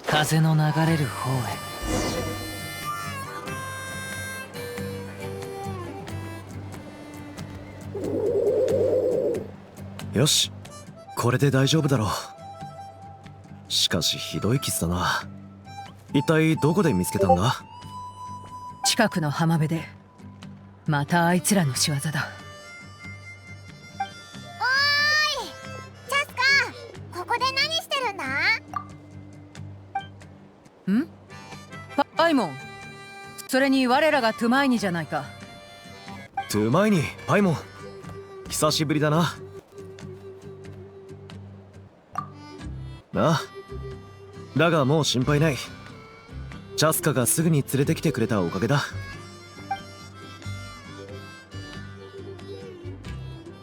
風の流れる方へ。よし、これで大丈夫だろう。しかしひどい傷だな。一体どこで見つけたんだ？近くの浜辺で。またあいつらの仕業だ。おーい、チャスカ、ここで何してるんだ？ん？パイモン、それに我らがトゥマイニじゃないか。トゥマイニ、パイモン、久しぶりだな。ああ、だがもう心配ない。チャスカがすぐに連れてきてくれたおかげだ。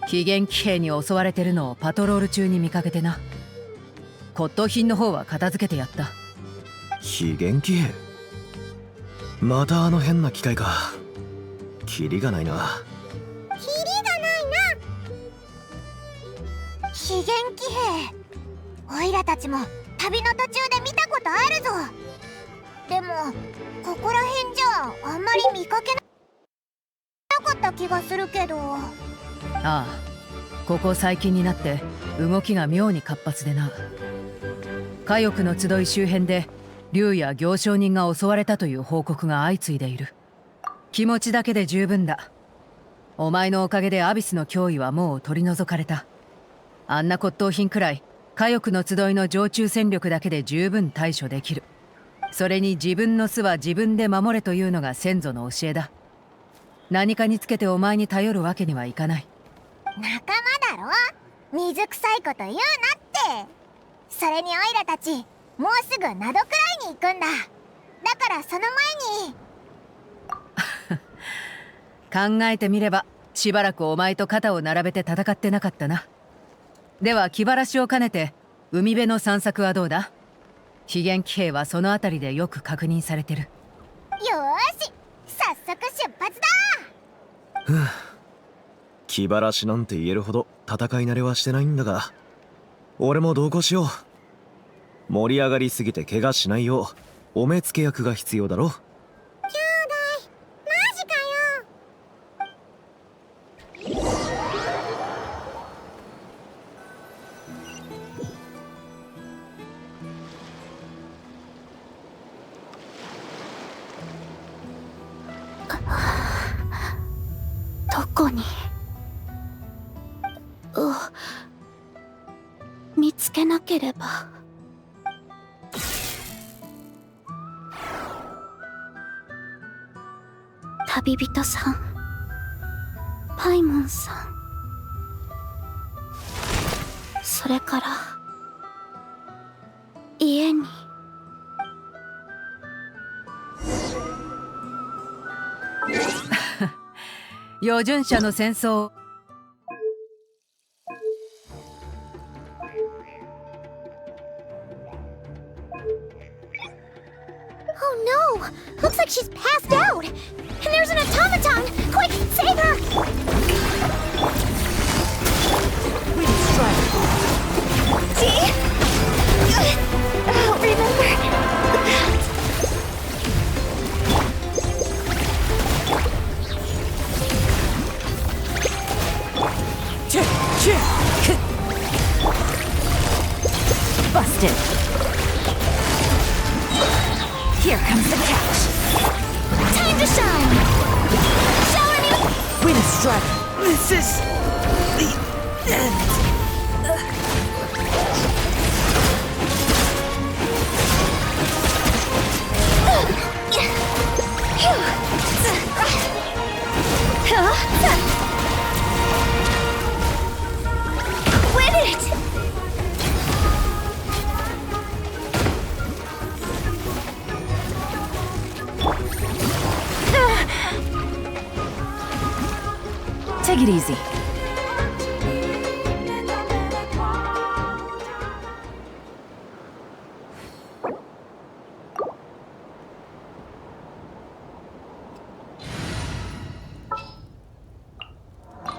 非現騎兵に襲われてるのをパトロール中に見かけてな。骨董品の方は片付けてやった。非現騎兵？またあの変な機械か。キリがないな。キリがないな。非現騎兵、オイラたちも旅の途中で見たことあるぞ。でもここら辺じゃあんまり見かけなかった気がするけど。ああ、ここ最近になって動きが妙に活発でな。火翼の集い周辺で竜や行商人が襲われたという報告が相次いでいる。気持ちだけで十分だ。お前のおかげでアビスの脅威はもう取り除かれた。あんな骨董品くらい火翼の集いの常駐戦力だけで十分対処できる。それに自分の巣は自分で守れというのが先祖の教えだ。何かにつけてお前に頼るわけにはいかない。仲間だろ、水臭いこと言うなって。それにオイラたちもうすぐ灘くらいに行くんだ。だからその前に考えてみればしばらくお前と肩を並べて戦ってなかったな。では気晴らしを兼ねて海辺の散策はどうだ？非現騎兵はその辺りでよく確認されてる。よーし、早速出発だ。ふぅ、気晴らしなんて言えるほど戦い慣れはしてないんだが、俺も同行しよう。盛り上がりすぎて怪我しないようお目付け役が必要だろ。兄弟、マジかよ。どこに？見つけなければ。旅人さん、パイモンさん、それから家に。余順者の戦争。Oh no! Looks like she's passed out! And there's an automaton! Quick, save her! Please strike. See? I'll remember. Busted. Here comes the catch. Time to shine! Shower me! Wind strike. This is the end. Win it! Take it easy.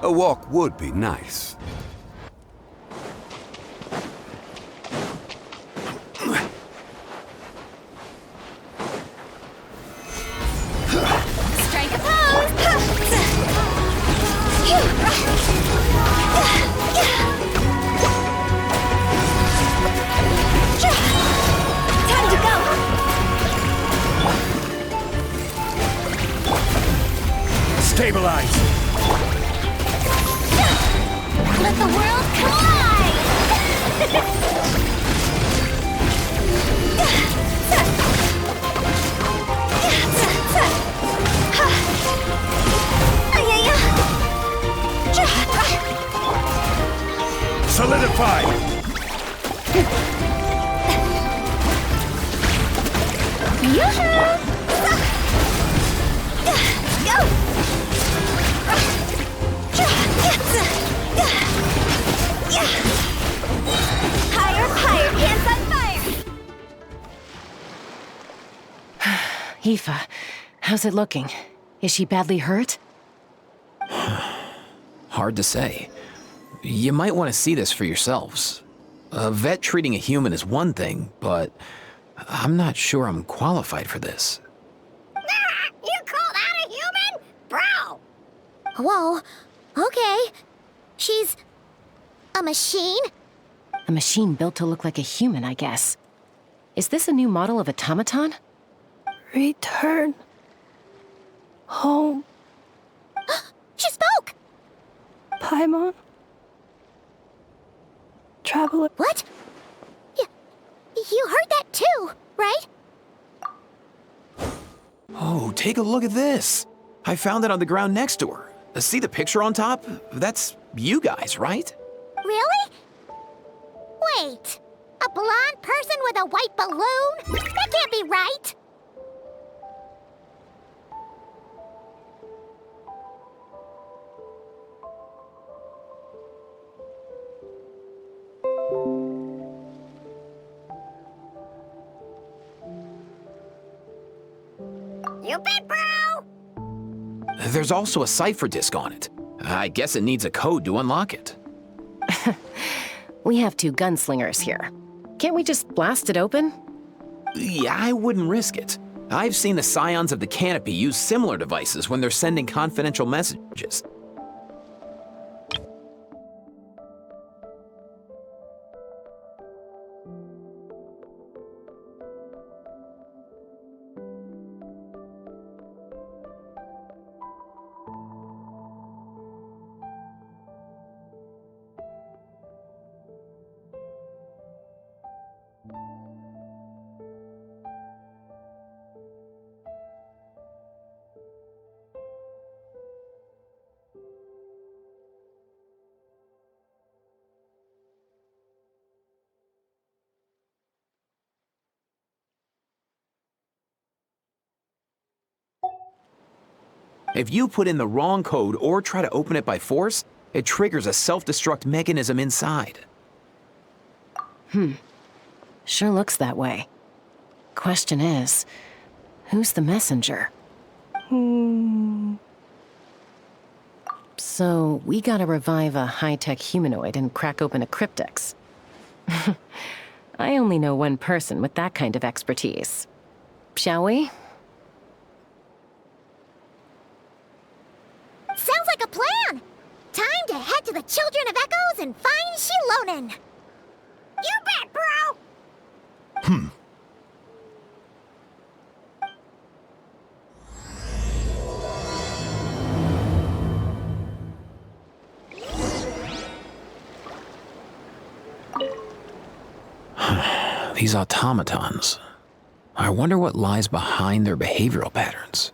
A walk would be nice. Strike a pose! Time to go! Stabilize! Let the world collide! Solidify! Higher, higher, hands on fire! Aoife, how's it looking? Is she badly hurt? Hard to say. You might want to see this for yourselves. A vet treating a human is one thing, but I'm not sure I'm qualified for this. You call that a human? Bro! Whoa, okay. She's a machine? A machine built to look like a human, I guess. Is this a new model of automaton? Return home, She spoke! Paimon. Traveler. What? You heard that too, right? Oh, take a look at this. I found it on the ground next to her. See the picture on top? That's you guys, right? Really? Wait, a blonde person with a white balloon? That can't be right! You bet, bro! There's also a cipher disk on it. I guess it needs a code to unlock it. We have two gunslingers here. Can't we just blast it open? Yeah, I wouldn't risk it. I've seen the scions of the canopy use similar devices when they're sending confidential messages. If you put in the wrong code or try to open it by force, it triggers a self-destruct mechanism inside. Sure looks that way. Question is, who's the messenger? So, we gotta revive a high-tech humanoid and crack open a cryptex. I only know one person with that kind of expertise. Shall we? Sounds like a plan! Time to head get to the Children of Echoes and find Shilonen. You bet, bro! These automatons. I wonder what lies behind their behavioral patterns.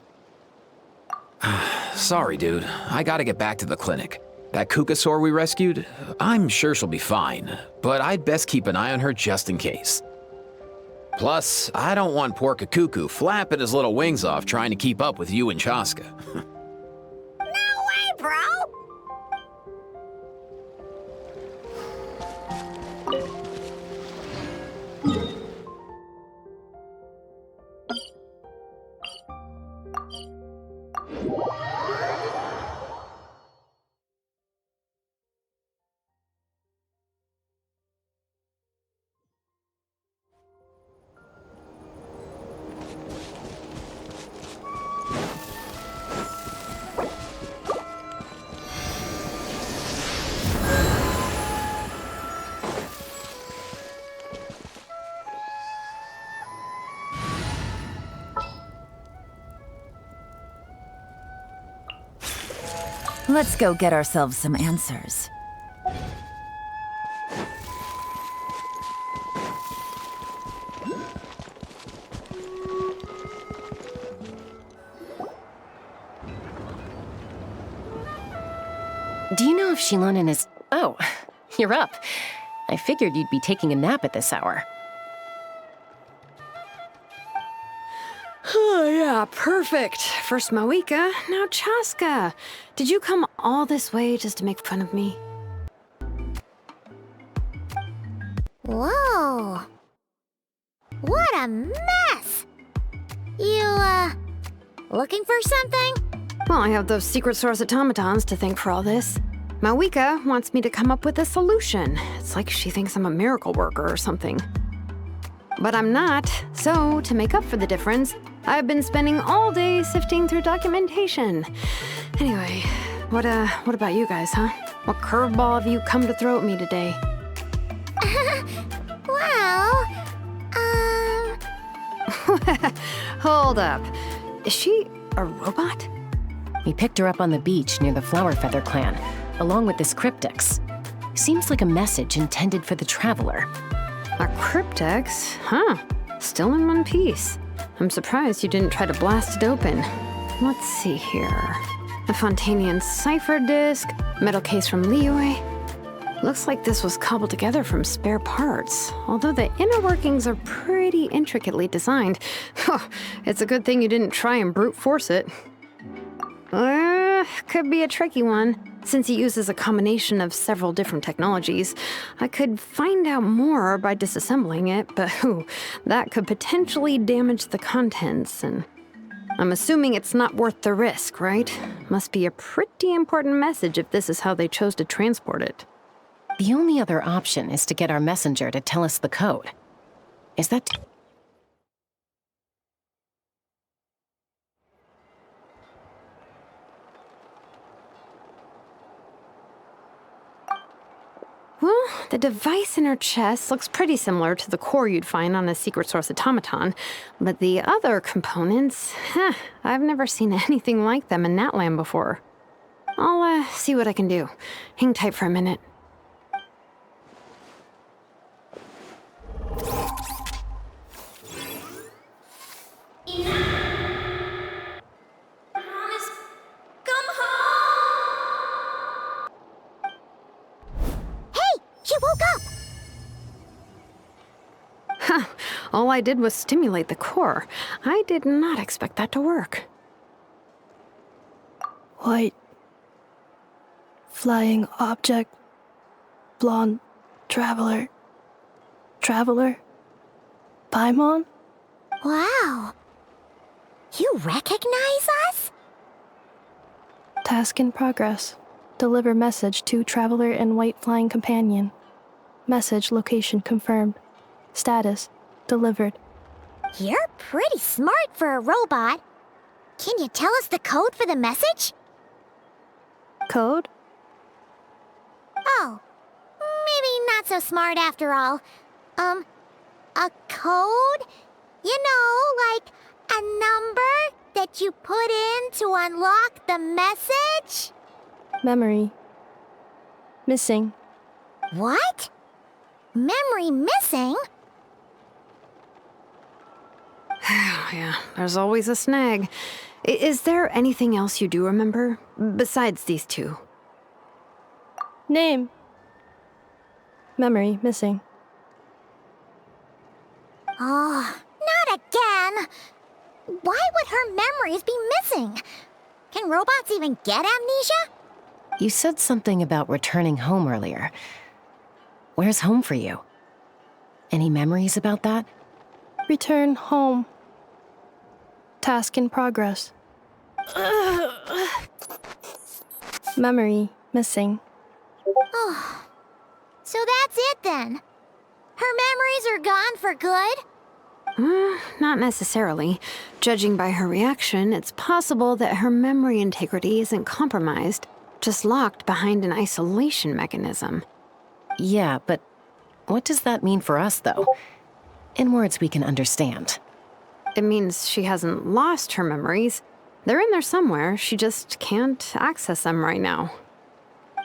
Sorry, dude. I gotta get back to the clinic. That Kukasaur we rescued, I'm sure she'll be fine, but I'd best keep an eye on her just in case. Plus, I don't want poor Kakuku flapping his little wings off trying to keep up with you and Chaska. No way, bro! Let's go get ourselves some answers. Do you know if Shilonen is... Oh, you're up. I figured you'd be taking a nap at this hour. Oh, yeah, perfect. First Moika, now Chaska. Did you come all this way just to make fun of me? Whoa. What a mess! You, looking for something? Well, I have those secret source automatons to thank for all this. Moika wants me to come up with a solution. It's like she thinks I'm a miracle worker or something. But I'm not, so to make up for the difference, I've been spending all day sifting through documentation. Anyway, what about you guys, huh? What curveball have you come to throw at me today? Well, Hold up. Is she a robot? We picked her up on the beach near the Flower Feather clan, along with this cryptex. Seems like a message intended for the Traveler. A cryptex? Huh. Still in one piece. I'm surprised you didn't try to blast it open. Let's see here. A Fontanian cipher disk, metal case from Liyue. Looks like this was cobbled together from spare parts, although the inner workings are pretty intricately designed. It's a good thing you didn't try and brute force it. Could be a tricky one. Since it uses a combination of several different technologies, I could find out more by disassembling it, but that could potentially damage the contents, and I'm assuming it's not worth the risk, right? Must be a pretty important message if this is how they chose to transport it. The only other option is to get our messenger to tell us the code. Is that... Well, the device in her chest looks pretty similar to the core you'd find on a secret source automaton, but the other components, I've never seen anything like them in Natland before. I'll see what I can do. Hang tight for a minute. She woke up! All I did was stimulate the core. I did not expect that to work. White. Flying object. Blonde. Traveler. Traveler. Paimon? Wow. You recognize us? Task in progress. Deliver message to Traveler and White Flying Companion. Message location confirmed. Status delivered. You're pretty smart for a robot. Can you tell us the code for the message? Code? so smart after all. A code? You know, like a number that you put in to unlock the message? Memory. Missing. What? Memory missing? Yeah, there's always a snag. Is there anything else you do remember, besides these two? Name. Memory missing. Oh, not again! Why would her memories be missing? Can robots even get amnesia? You said something about returning home earlier. Where's home for you? Any memories about that? Return home. Task in progress. Memory missing. Oh, so that's it then. Her memories are gone for good? Not necessarily. Judging by her reaction, it's possible that her memory integrity isn't compromised, just locked behind an isolation mechanism. Yeah, but what does that mean for us, though? In words we can understand. It means she hasn't lost her memories. They're in there somewhere, she just can't access them right now.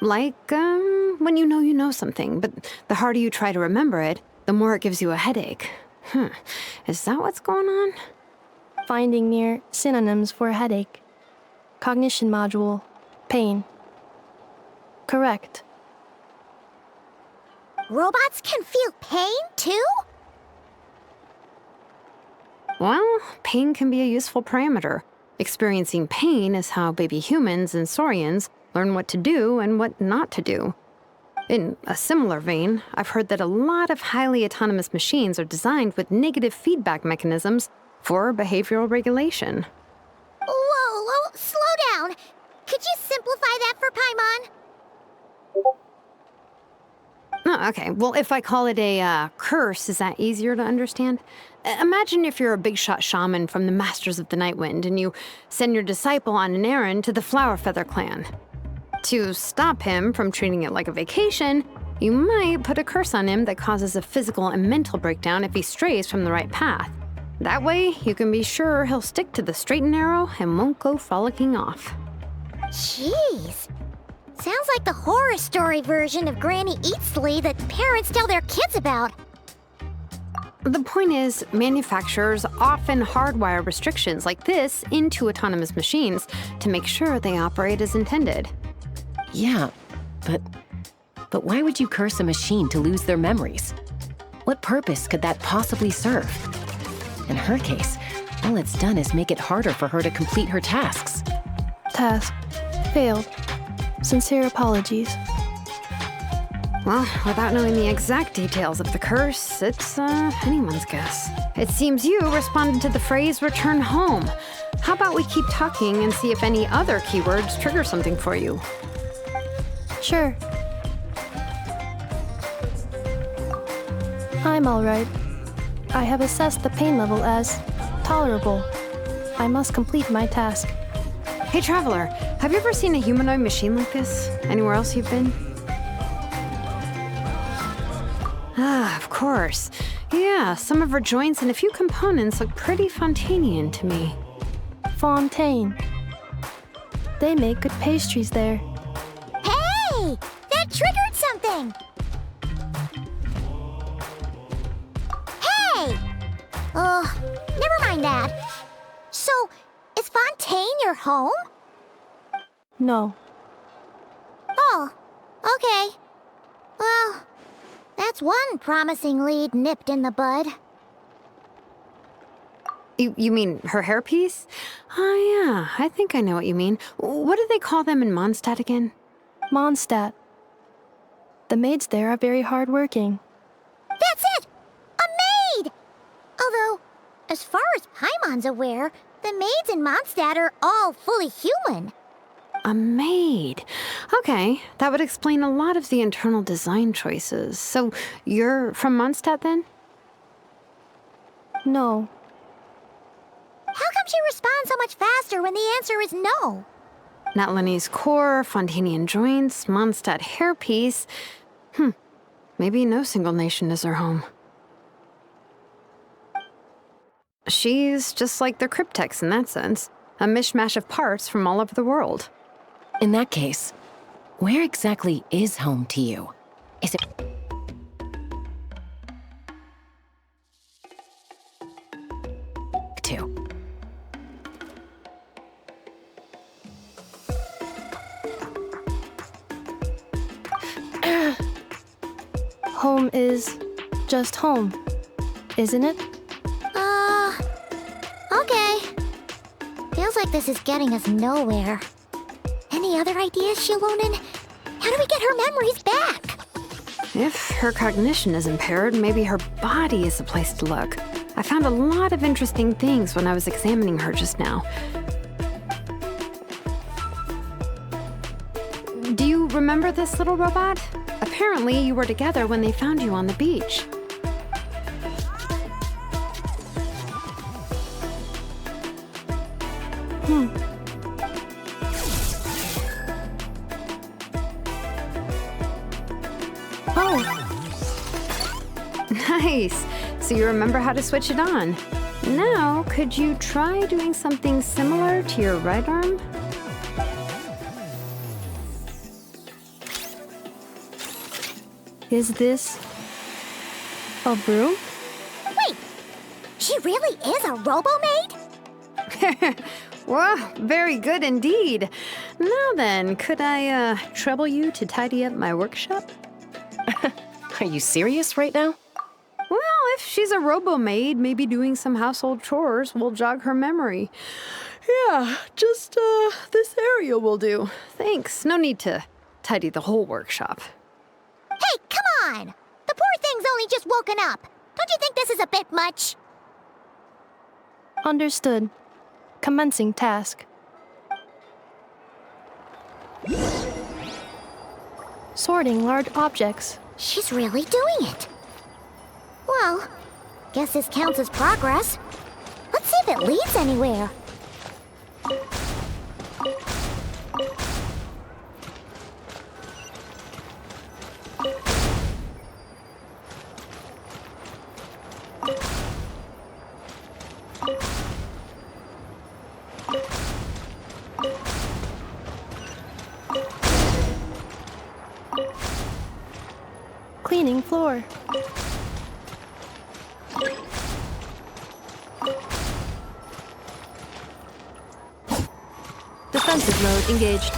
Like, when you know something, but the harder you try to remember it, the more it gives you a headache. Is that what's going on? Finding near synonyms for headache. Cognition module. Pain. Correct. Robots can feel pain, too? Well, pain can be a useful parameter. Experiencing pain is how baby humans and saurians learn what to do and what not to do. In a similar vein, I've heard that a lot of highly autonomous machines are designed with negative feedback mechanisms for behavioral regulation. Whoa, slow down. Could you simplify that for Paimon? Oh, okay, well, if I call it a curse, is that easier to understand? Imagine if you're a big shot shaman from the Masters of the Nightwind and you send your disciple on an errand to the Flowerfeather clan. To stop him from treating it like a vacation, you might put a curse on him that causes a physical and mental breakdown if he strays from the right path. That way, you can be sure he'll stick to the straight and narrow and won't go frolicking off. Jeez. Sounds like the horror story version of Granny Eatsley that parents tell their kids about. The point is, manufacturers often hardwire restrictions like this into autonomous machines to make sure they operate as intended. Yeah, but why would you curse a machine to lose their memories? What purpose could that possibly serve? In her case, all it's done is make it harder for her to complete her tasks. Task. Failed. Sincere apologies. Well, without knowing the exact details of the curse, it's anyone's guess. It seems you responded to the phrase return home. How about we keep talking and see if any other keywords trigger something for you? Sure. I'm alright. I have assessed the pain level as tolerable. I must complete my task. Hey, Traveler, have you ever seen a humanoid machine like this? Anywhere else you've been? Ah, of course. Yeah, some of her joints and a few components look pretty Fontanian to me. Fontaine. They make good pastries there. Hey! That triggered something! Hey! Never mind that. So, is Fontaine your home? No. Oh, okay. Well, that's one promising lead nipped in the bud. You mean her hairpiece? Oh yeah, I think I know what you mean. What do they call them in Mondstadt again? Mondstadt. The maids there are very hardworking. That's it! A maid! Although, as far as Paimon's aware, the maids in Mondstadt are all fully human. A maid. Okay, that would explain a lot of the internal design choices. So, you're from Mondstadt then? No. How come she responds so much faster when the answer is no? Natlanese core, Fontanian joints, Mondstadt hairpiece. Maybe no single nation is her home. She's just like the cryptex in that sense. A mishmash of parts from all over the world. In that case, where exactly is home to you? Is it... to? Home is just home, isn't it? Okay. Feels like this is getting us nowhere. Any other ideas, Shilonen? How do we get her memories back? If her cognition is impaired, maybe her body is the place to look. I found a lot of interesting things when I was examining her just now. Do you remember this little robot? Apparently, you were together when they found you on the beach. Oh, Nice. So you remember how to switch it on. Now, could you try doing something similar to your right arm? is this a broom? Wait, she really is a robo-maid? Well, very good indeed. Now then, could I trouble you to tidy up my workshop? Are you serious right now? Well, if she's a robo-maid, maybe doing some household chores will jog her memory. Yeah, just this area will do. Thanks. No need to tidy the whole workshop. Hey, come on! The poor thing's only just woken up. Don't you think this is a bit much? Understood. Commencing task. Sorting large objects. She's really doing it. Well, guess this counts as progress. Let's see if it leads anywhere. Cleaning floor. Defensive mode engaged.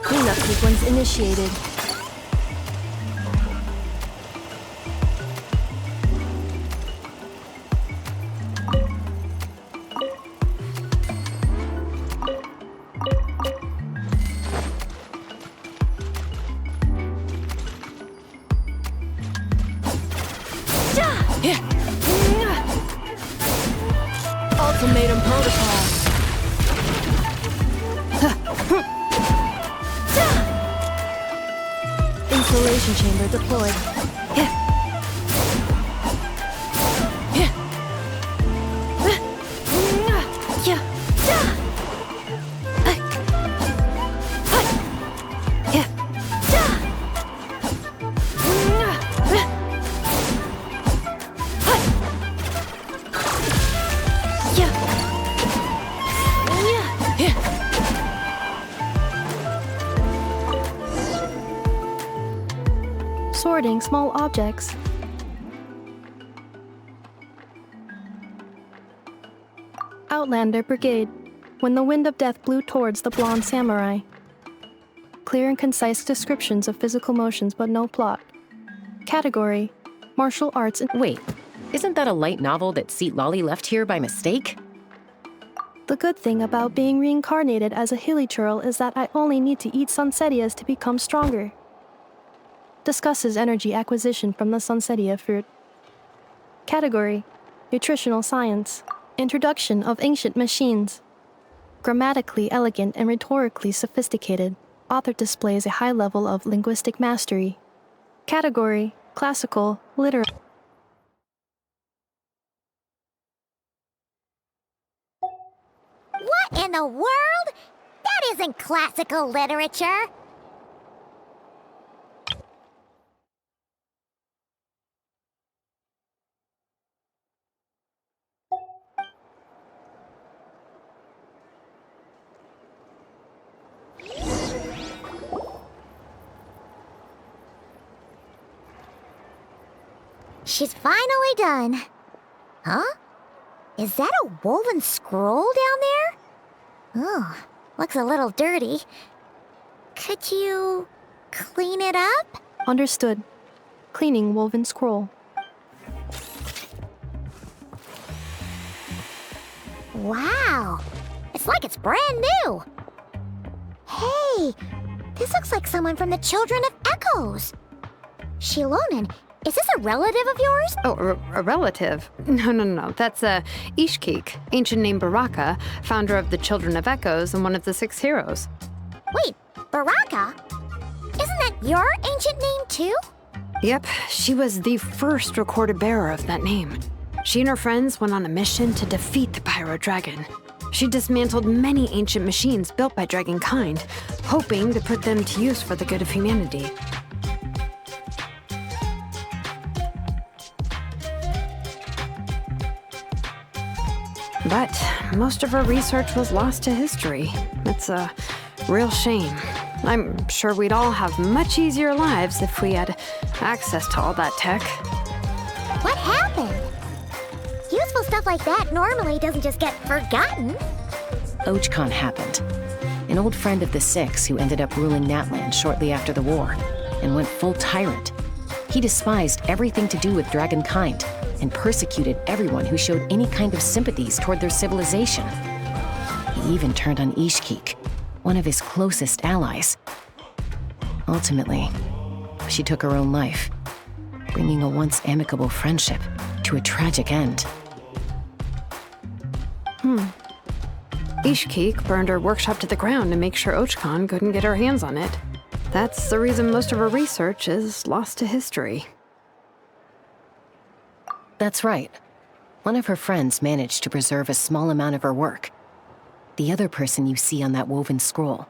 Cleanup sequence initiated. Ultimatum protocol. Insulation chamber deployed. Sorting small objects. Outlander Brigade. When the wind of death blew towards the blonde samurai. Clear and concise descriptions of physical motions, but no plot. Category: martial arts and... Wait, isn't that a light novel that Seat Lolly left here by mistake? The good thing about being reincarnated as a hilly churl is that I only need to eat sunsetias to become stronger. Discusses energy acquisition from the sunsetia fruit. Category: nutritional science. Introduction of ancient machines. Grammatically elegant and rhetorically sophisticated, author displays a high level of linguistic mastery. Category: Classical, Literary. What in the world? That isn't classical literature. She's finally done. Huh? Is that a woven scroll down there? Oh, looks a little dirty. Could you clean it up? Understood. Cleaning woven scroll. Wow, it's like it's brand new. Hey, this looks like someone from the Children of Echoes. Shilonen, is this a relative of yours? Oh, a relative? No. That's Ishkik, ancient name Baraka, founder of the Children of Echoes and one of the 6 heroes. Wait, Baraka? Isn't that your ancient name too? Yep, she was the first recorded bearer of that name. She and her friends went on a mission to defeat the Pyro Dragon. She dismantled many ancient machines built by Dragonkind, hoping to put them to use for the good of humanity. But most of her research was lost to history. It's a real shame. I'm sure we'd all have much easier lives if we had access to all that tech. What happened? Useful stuff like that normally doesn't just get forgotten. Ochkon happened. An old friend of the 6 who ended up ruling Natland shortly after the war and went full tyrant. He despised everything to do with Dragonkind and persecuted everyone who showed any kind of sympathies toward their civilization. He even turned on Ishkik, one of his closest allies. Ultimately, she took her own life, bringing a once amicable friendship to a tragic end. Ishkik burned her workshop to the ground to make sure Ochkon couldn't get her hands on it. That's the reason most of her research is lost to history. That's right. One of her friends managed to preserve a small amount of her work. The other person you see on that woven scroll,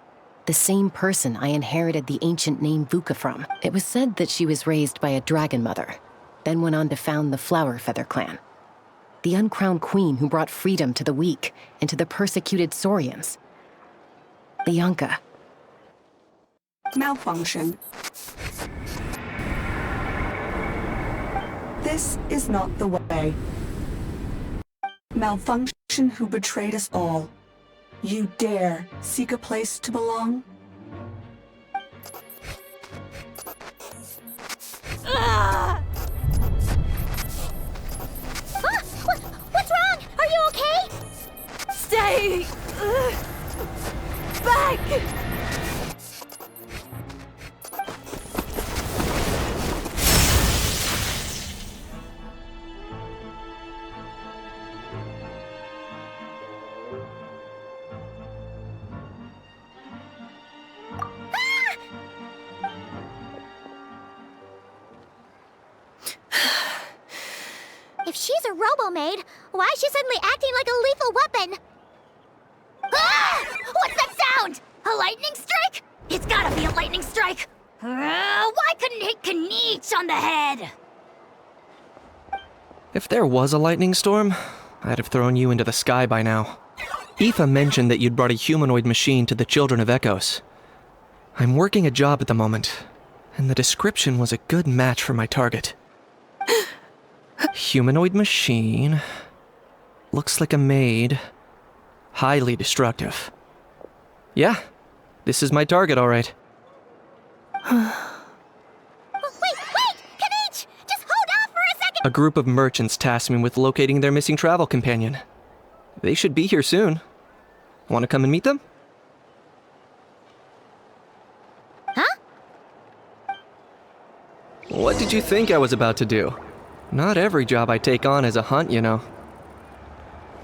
the same person I inherited the ancient name Vuka from. It was said that she was raised by a dragon mother, then went on to found the Flower Feather clan, the uncrowned queen who brought freedom to the weak and to the persecuted Saurians. Bianca. Malfunction. This is not the way. Malfunction who betrayed us all. You dare seek a place to belong? What's wrong? Are you okay? Stay back! If she's a robo-maid, why is she suddenly acting like a lethal weapon? Ah! What's that sound? A lightning strike? It's gotta be a lightning strike! Why couldn't it hit Kniech on the head? If there was a lightning storm, I'd have thrown you into the sky by now. Aoife mentioned that you'd brought a humanoid machine to the Children of Echoes. I'm working a job at the moment, and the description was a good match for my target. Humanoid machine. Looks like a maid. Highly destructive. Yeah, this is my target, all right. Wait! Kniech! Just hold off for a second! A group of merchants tasked me with locating their missing travel companion. They should be here soon. Want to come and meet them? Huh? What did you think I was about to do? Not every job I take on is a hunt, you know.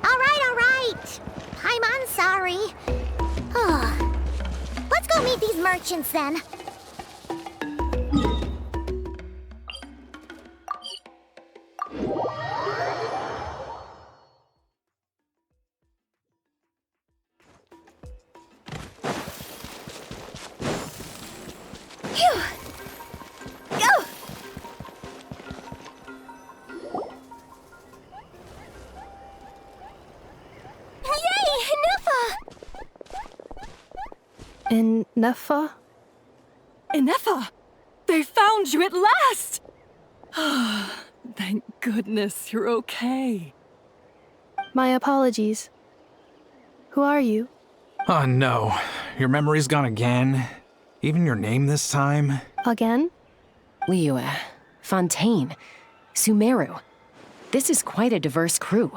All right. I'm sorry. Let's go meet these merchants then. Phew! Go! Yay! Nufa! Nefa? Inefa! They found you at last! Thank goodness you're okay. My apologies. Who are you? Oh no, your memory's gone again? Even your name this time? Again? Liyue, Fontaine, Sumeru. This is quite a diverse crew.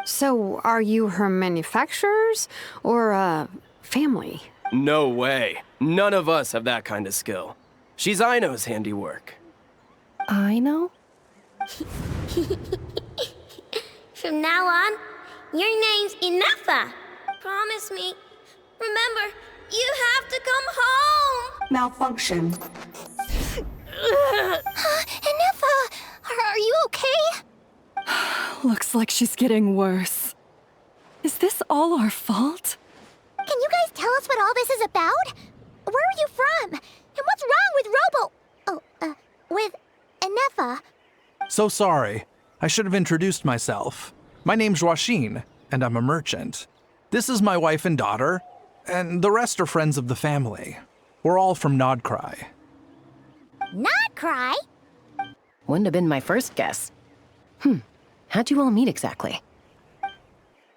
So, are you her manufacturers or family? No way. None of us have that kind of skill. She's Aino's handiwork. Aino? From now on, your name's Inefa. Promise me. Remember, you have to come home. Malfunction. Inefa, are you okay? Looks like she's getting worse. Is this all our fault? Can you guys tell us what all this is about? Where are you from? And what's wrong with with Inefa? So sorry. I should have introduced myself. My name's Joachine, and I'm a merchant. This is my wife and daughter, and the rest are friends of the family. We're all from Nodcry. Nodcry? Wouldn't have been my first guess. How'd you all meet exactly?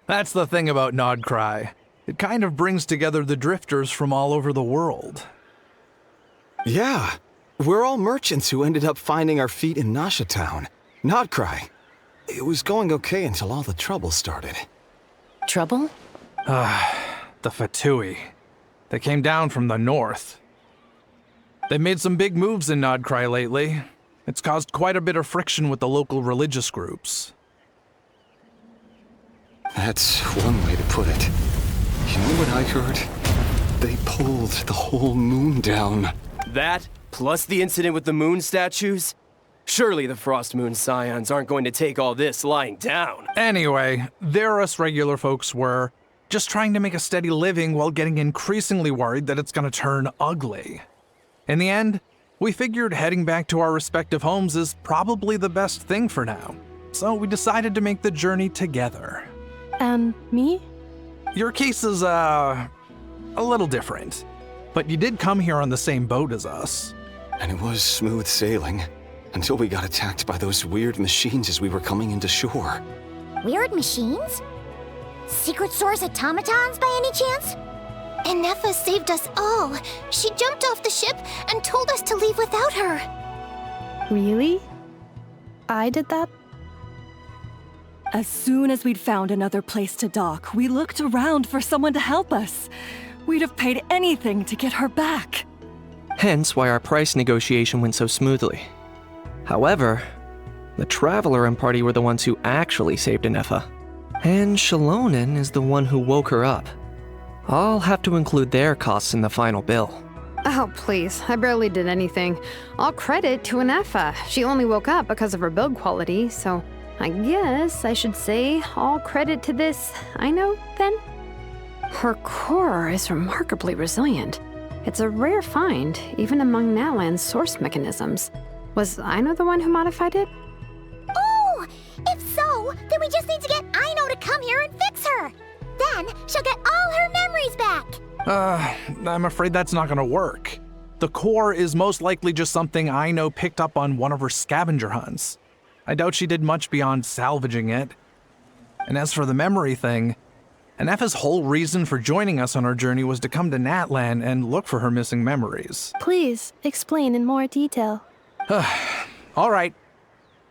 That's the thing about Nodcry. It kind of brings together the drifters from all over the world. Yeah, we're all merchants who ended up finding our feet in Nasha Town. Nodcry. It was going okay until all the trouble started. Trouble? The Fatui. They came down from the north. They made some big moves in Nodcry lately. It's caused quite a bit of friction with the local religious groups. That's one way to put it. You know what I heard? They pulled the whole moon down. That, plus the incident with the moon statues? Surely the Frost Moon Scions aren't going to take all this lying down. Anyway, there us regular folks were just trying to make a steady living while getting increasingly worried that it's gonna turn ugly. In the end, we figured heading back to our respective homes is probably the best thing for now. So we decided to make the journey together. And me? Your case is, a little different. But you did come here on the same boat as us. And it was smooth sailing, until we got attacked by those weird machines as we were coming into shore. Weird machines? Secret Source automatons by any chance? Inefa saved us all. She jumped off the ship and told us to leave without her. Really? I did that? As soon as we'd found another place to dock, we looked around for someone to help us. We'd have paid anything to get her back. Hence why our price negotiation went so smoothly. However, the Traveler and party were the ones who actually saved Inefa. And Shalonen is the one who woke her up. I'll have to include their costs in the final bill. Oh, please. I barely did anything. All credit to Inefa. She only woke up because of her build quality, so I guess I should say all credit to this Aino, then? Her core is remarkably resilient. It's a rare find, even among Nalan's source mechanisms. Was Aino the one who modified it? Oh! If so, then we just need to get Aino to come here and fix her. Then she'll get all her memories back. I'm afraid that's not gonna work. The core is most likely just something Aino picked up on one of her scavenger hunts. I doubt she did much beyond salvaging it. And as for the memory thing, Inefa's whole reason for joining us on our journey was to come to Natlan and look for her missing memories. Please, explain in more detail. All right.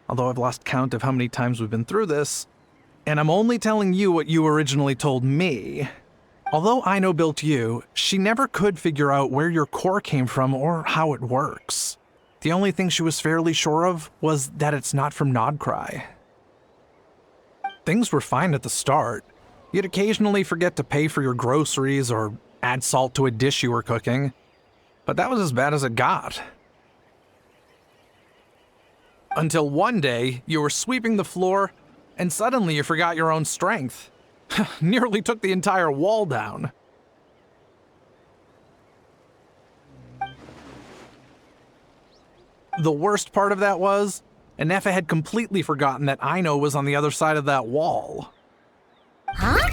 Although I've lost count of how many times we've been through this, and I'm only telling you what you originally told me. Although Aino built you, she never could figure out where your core came from or how it works. The only thing she was fairly sure of was that it's not from Nodcry. Things were fine at the start. You'd occasionally forget to pay for your groceries or add salt to a dish you were cooking, but that was as bad as it got. Until one day, you were sweeping the floor, and suddenly you forgot your own strength. Nearly took the entire wall down. The worst part of that was, Anefa had completely forgotten that Aino was on the other side of that wall. Huh?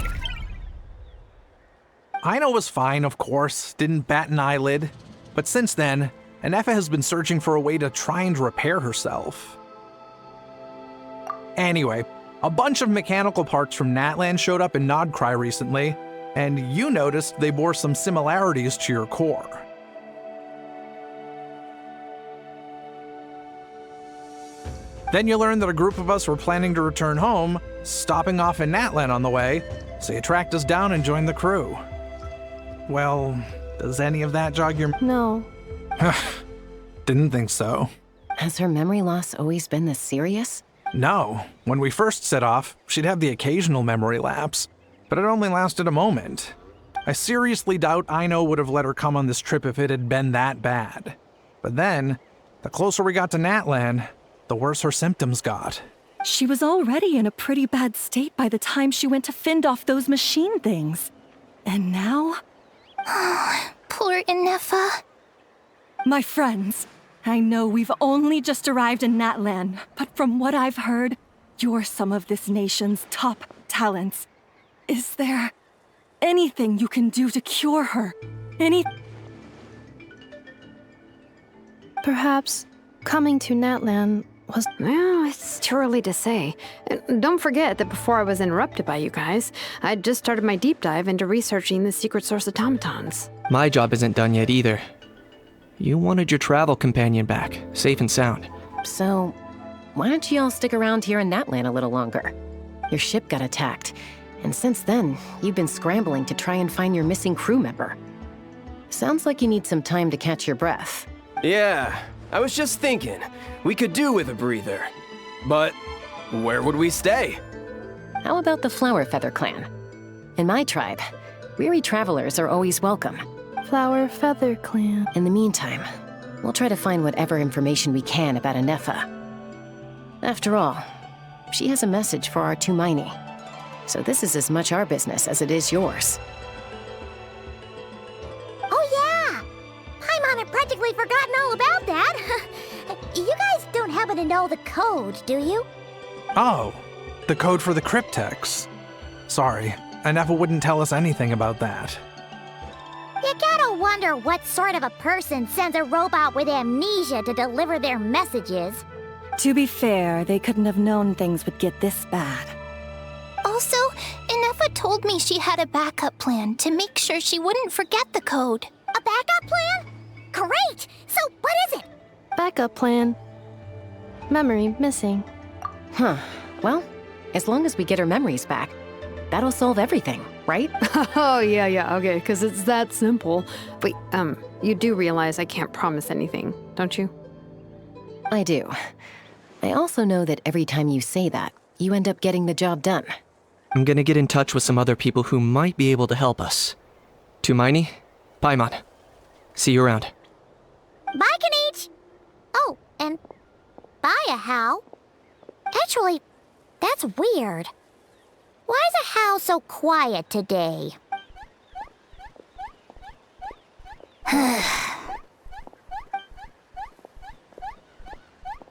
Aino was fine, of course, didn't bat an eyelid. But since then, Anefa has been searching for a way to try and repair herself. Anyway, a bunch of mechanical parts from Natlan showed up in Nodcry recently, and you noticed they bore some similarities to your core. Then you learned that a group of us were planning to return home, stopping off in Natlan on the way, so you tracked us down and joined the crew. Well, does any of that jog your... No. Didn't think so. Has her memory loss always been this serious? No. When we first set off, she'd have the occasional memory lapse, but it only lasted a moment. I seriously doubt Aino would have let her come on this trip if it had been that bad. But then, the closer we got to Natlan, the worse her symptoms got. She was already in a pretty bad state by the time she went to fend off those machine things. And now... Poor Anefa. My friends, I know we've only just arrived in Natlan, but from what I've heard, you're some of this nation's top talents. Is there anything you can do to cure her? Perhaps coming to Natlan was... Well, it's too early to say. Don't forget that before I was interrupted by you guys, I'd just started my deep dive into researching the secret source automatons. My job isn't done yet either. You wanted your travel companion back, safe and sound. So, why don't you all stick around here in Natlan a little longer? Your ship got attacked, and since then, you've been scrambling to try and find your missing crew member. Sounds like you need some time to catch your breath. Yeah, I was just thinking, we could do with a breather. But where would we stay? How about the Flower Feather Clan? In my tribe, weary travelers are always welcome. Flower Feather Clan. In the meantime, we'll try to find whatever information we can about Anefa. After all, she has a message for our Tumaini. So this is as much our business as it is yours. Oh yeah! Paimon had practically forgotten all about that. You guys don't happen to know the code, do you? Oh, the code for the cryptex. Sorry, Anefa wouldn't tell us anything about that. You gotta wonder what sort of a person sends a robot with amnesia to deliver their messages. To be fair, they couldn't have known things would get this bad. Also, Anefa told me she had a backup plan to make sure she wouldn't forget the code. A backup plan? Great! So what is it? Backup plan. Memory missing. Huh. Well, as long as we get her memories back, that'll solve everything, right? Oh, yeah, okay, because it's that simple. Wait, you do realize I can't promise anything, don't you? I do. I also know that every time you say that, you end up getting the job done. I'm gonna get in touch with some other people who might be able to help us. Tumaini, Paimon. See you around. Bye, Kanich! Oh, and bye, Ahau. Actually, that's weird. Why is Ahau so quiet today?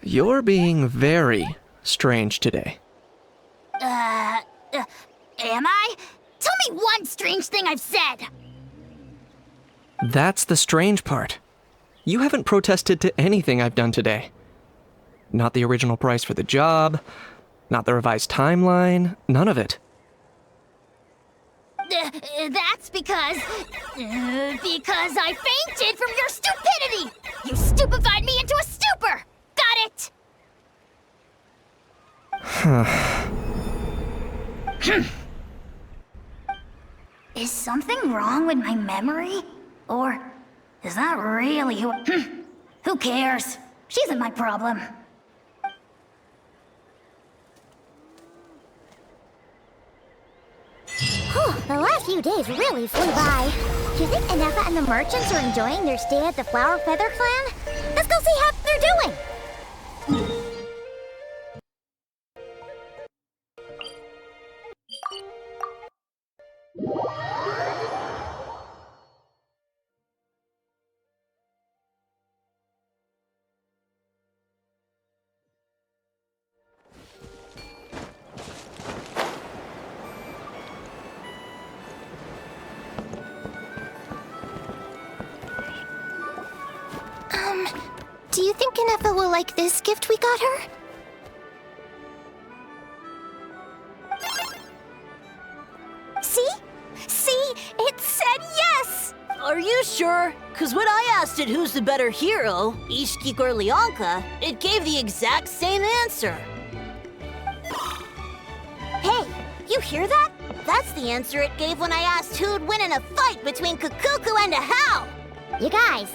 You're being very strange today. Am I? Tell me one strange thing I've said! That's the strange part. You haven't protested to anything I've done today. Not the original price for the job, not the revised timeline, none of it. That's because I fainted from your stupidity! You stupefied me into a stupor! Got it? Is something wrong with my memory? Or is that really who cares? She isn't my problem. The last few days really flew by. Do you think Anefa and the merchants are enjoying their stay at the Flower Feather Clan? Let's go see how they're doing! Do you think Inefa will like this gift we got her? See? It said yes! Are you sure? Because when I asked it who's the better hero, Ishkik or Leonka, it gave the exact same answer. Hey, you hear that? That's the answer it gave when I asked who'd win in a fight between Kukuku and Ahau. You guys,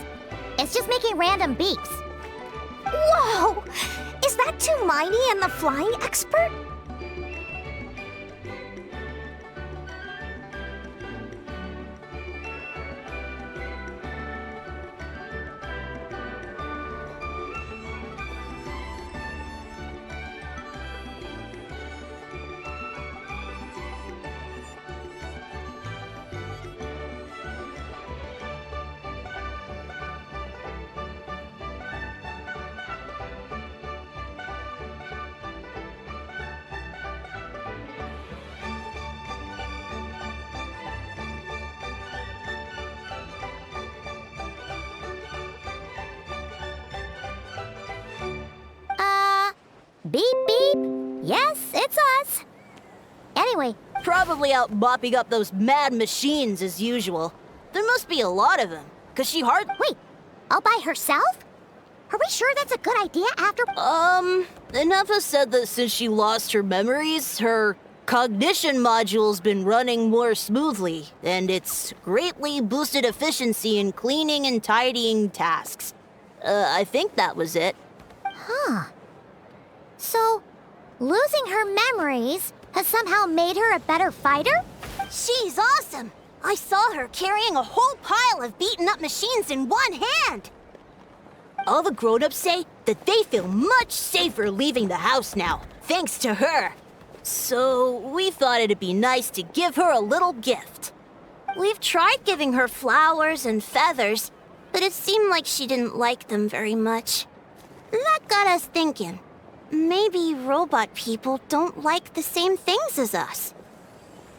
it's just making random beeps. Whoa! Is that Tumaini and the flying expert? Beep beep. Yes, it's us. Anyway. Probably out mopping up those mad machines as usual. There must be a lot of them, because she Wait, all by herself? Are we sure that's a good idea after... Inefa said that since she lost her memories, her cognition module's been running more smoothly, and it's greatly boosted efficiency in cleaning and tidying tasks. I think that was it. Huh. So, losing her memories has somehow made her a better fighter? She's awesome! I saw her carrying a whole pile of beaten-up machines in one hand! All the grown-ups say that they feel much safer leaving the house now, thanks to her. So, we thought it'd be nice to give her a little gift. We've tried giving her flowers and feathers, but it seemed like she didn't like them very much. That got us thinking. Maybe robot people don't like the same things as us.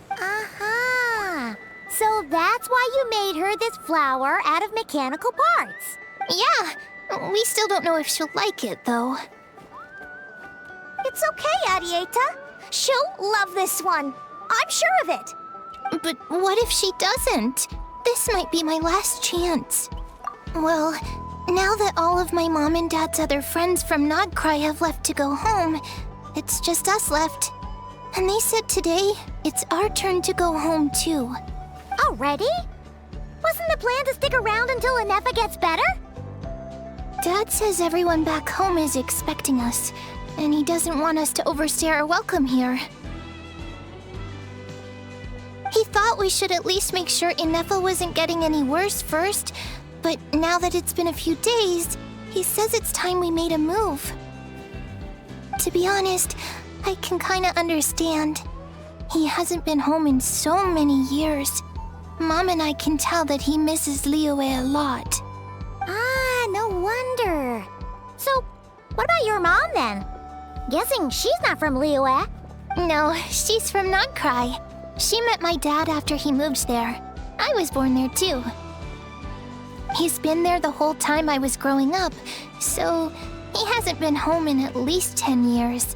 Aha! So that's why you made her this flower out of mechanical parts. Yeah, we still don't know if she'll like it, though. It's okay, Arieta. She'll love this one. I'm sure of it. But what if she doesn't? This might be my last chance. Well, now that all of my mom and dad's other friends from Nodcry have left to go home, it's just us left. And they said today, it's our turn to go home too. Already? Wasn't the plan to stick around until Inefa gets better? Dad says everyone back home is expecting us, and he doesn't want us to overstay our welcome here. He thought we should at least make sure Inefa wasn't getting any worse first, but now that it's been a few days, he says it's time we made a move. To be honest, I can kinda understand. He hasn't been home in so many years. Mom and I can tell that he misses Liyue a lot. Ah, no wonder. So, what about your mom then? Guessing she's not from Liyue. No, she's from Nodcry. She met my dad after he moved there. I was born there too. He's been there the whole time I was growing up, so he hasn't been home in at least 10 years.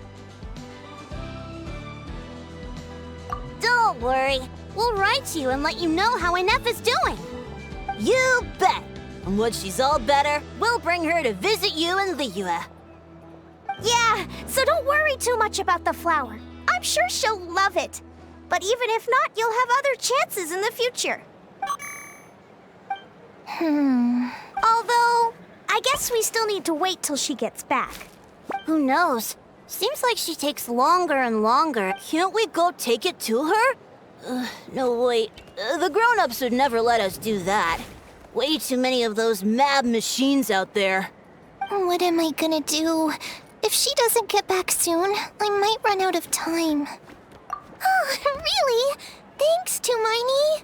Don't worry. We'll write to you and let you know how Inefa's doing. You bet! And when she's all better, we'll bring her to visit you in Liyue. Yeah, so don't worry too much about the flower. I'm sure she'll love it. But even if not, you'll have other chances in the future. Although, I guess we still need to wait till she gets back. Who knows? Seems like she takes longer and longer. Can't we go take it to her? No, wait. The grown-ups would never let us do that. Way too many of those mad machines out there. What am I gonna do? If she doesn't get back soon, I might run out of time. Oh, really? Thanks, Tumaini.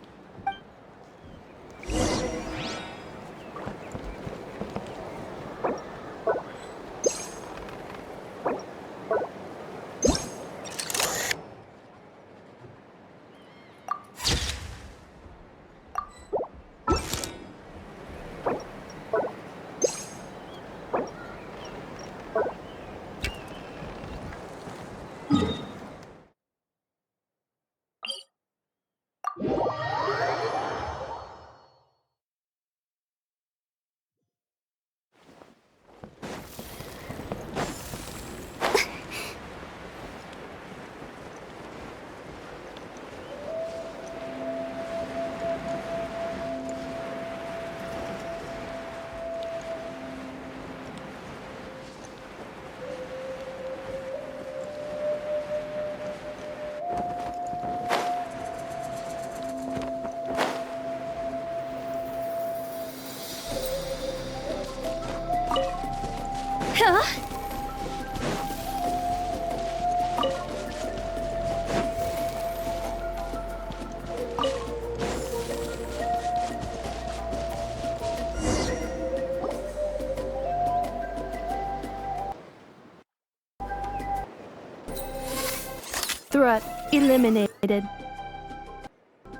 Threat eliminated.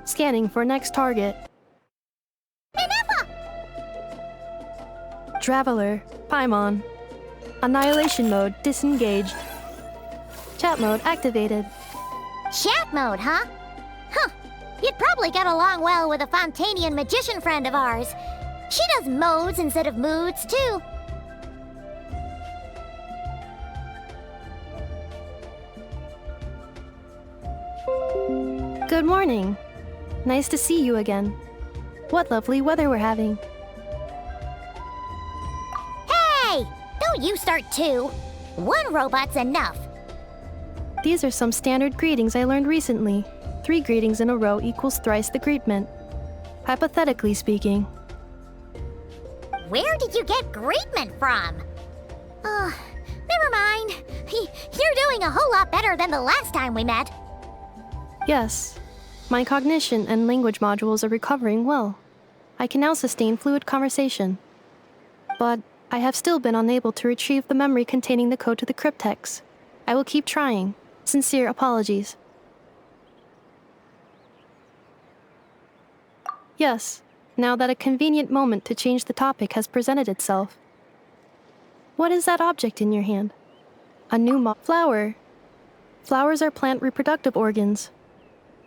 Scanning for next target. Traveler, Paimon. Annihilation mode disengaged. Chat mode activated. Chat mode, huh? Huh. You'd probably get along well with a Fontanian magician friend of ours. She does modes instead of moods, too. Good morning. Nice to see you again. What lovely weather we're having. Hey! Don't you start too. One robot's enough. These are some standard greetings I learned recently. 3 greetings in a row equals thrice the greetment. Hypothetically speaking. Where did you get greetment from? Never mind. You're doing a whole lot better than the last time we met. Yes. My cognition and language modules are recovering well. I can now sustain fluid conversation. But I have still been unable to retrieve the memory containing the code to the cryptex. I will keep trying. Sincere apologies. Yes, now that a convenient moment to change the topic has presented itself. What is that object in your hand? A new flower. Flowers are plant reproductive organs.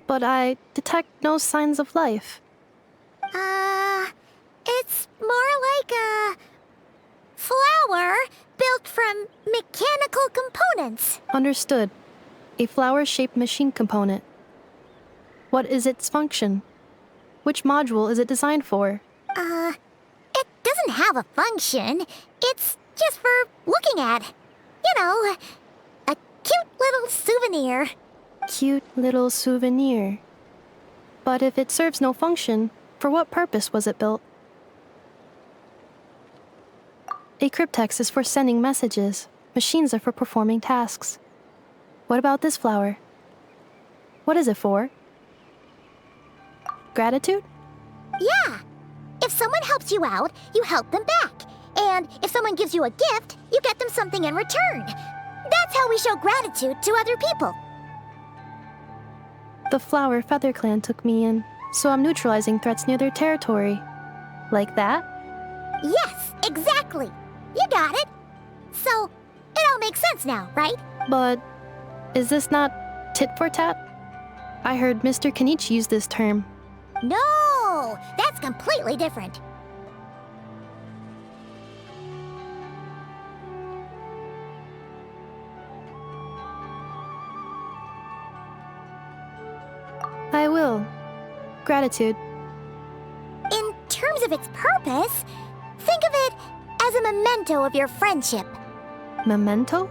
But I detect no signs of life. It's more like a flower built from mechanical components. Understood. A flower-shaped machine component. What is its function? Which module is it designed for? It doesn't have a function. It's just for looking at. You know, a cute little souvenir. Cute little souvenir. But if it serves no function, for what purpose was it built? A cryptex is for sending messages. Machines are for performing tasks. What about this flower? What is it for? Gratitude? Yeah. If someone helps you out, you help them back. And if someone gives you a gift, you get them something in return. That's how we show gratitude to other people. The Flower Feather Clan took me in, so I'm neutralizing threats near their territory. Like that? Yes, exactly. You got it. So, it all makes sense now, right? But is this not tit for tat? I heard Mr. Kenichi use this term. No, that's completely different. I will. Gratitude. In terms of its purpose, think of it as a memento of your friendship. Memento?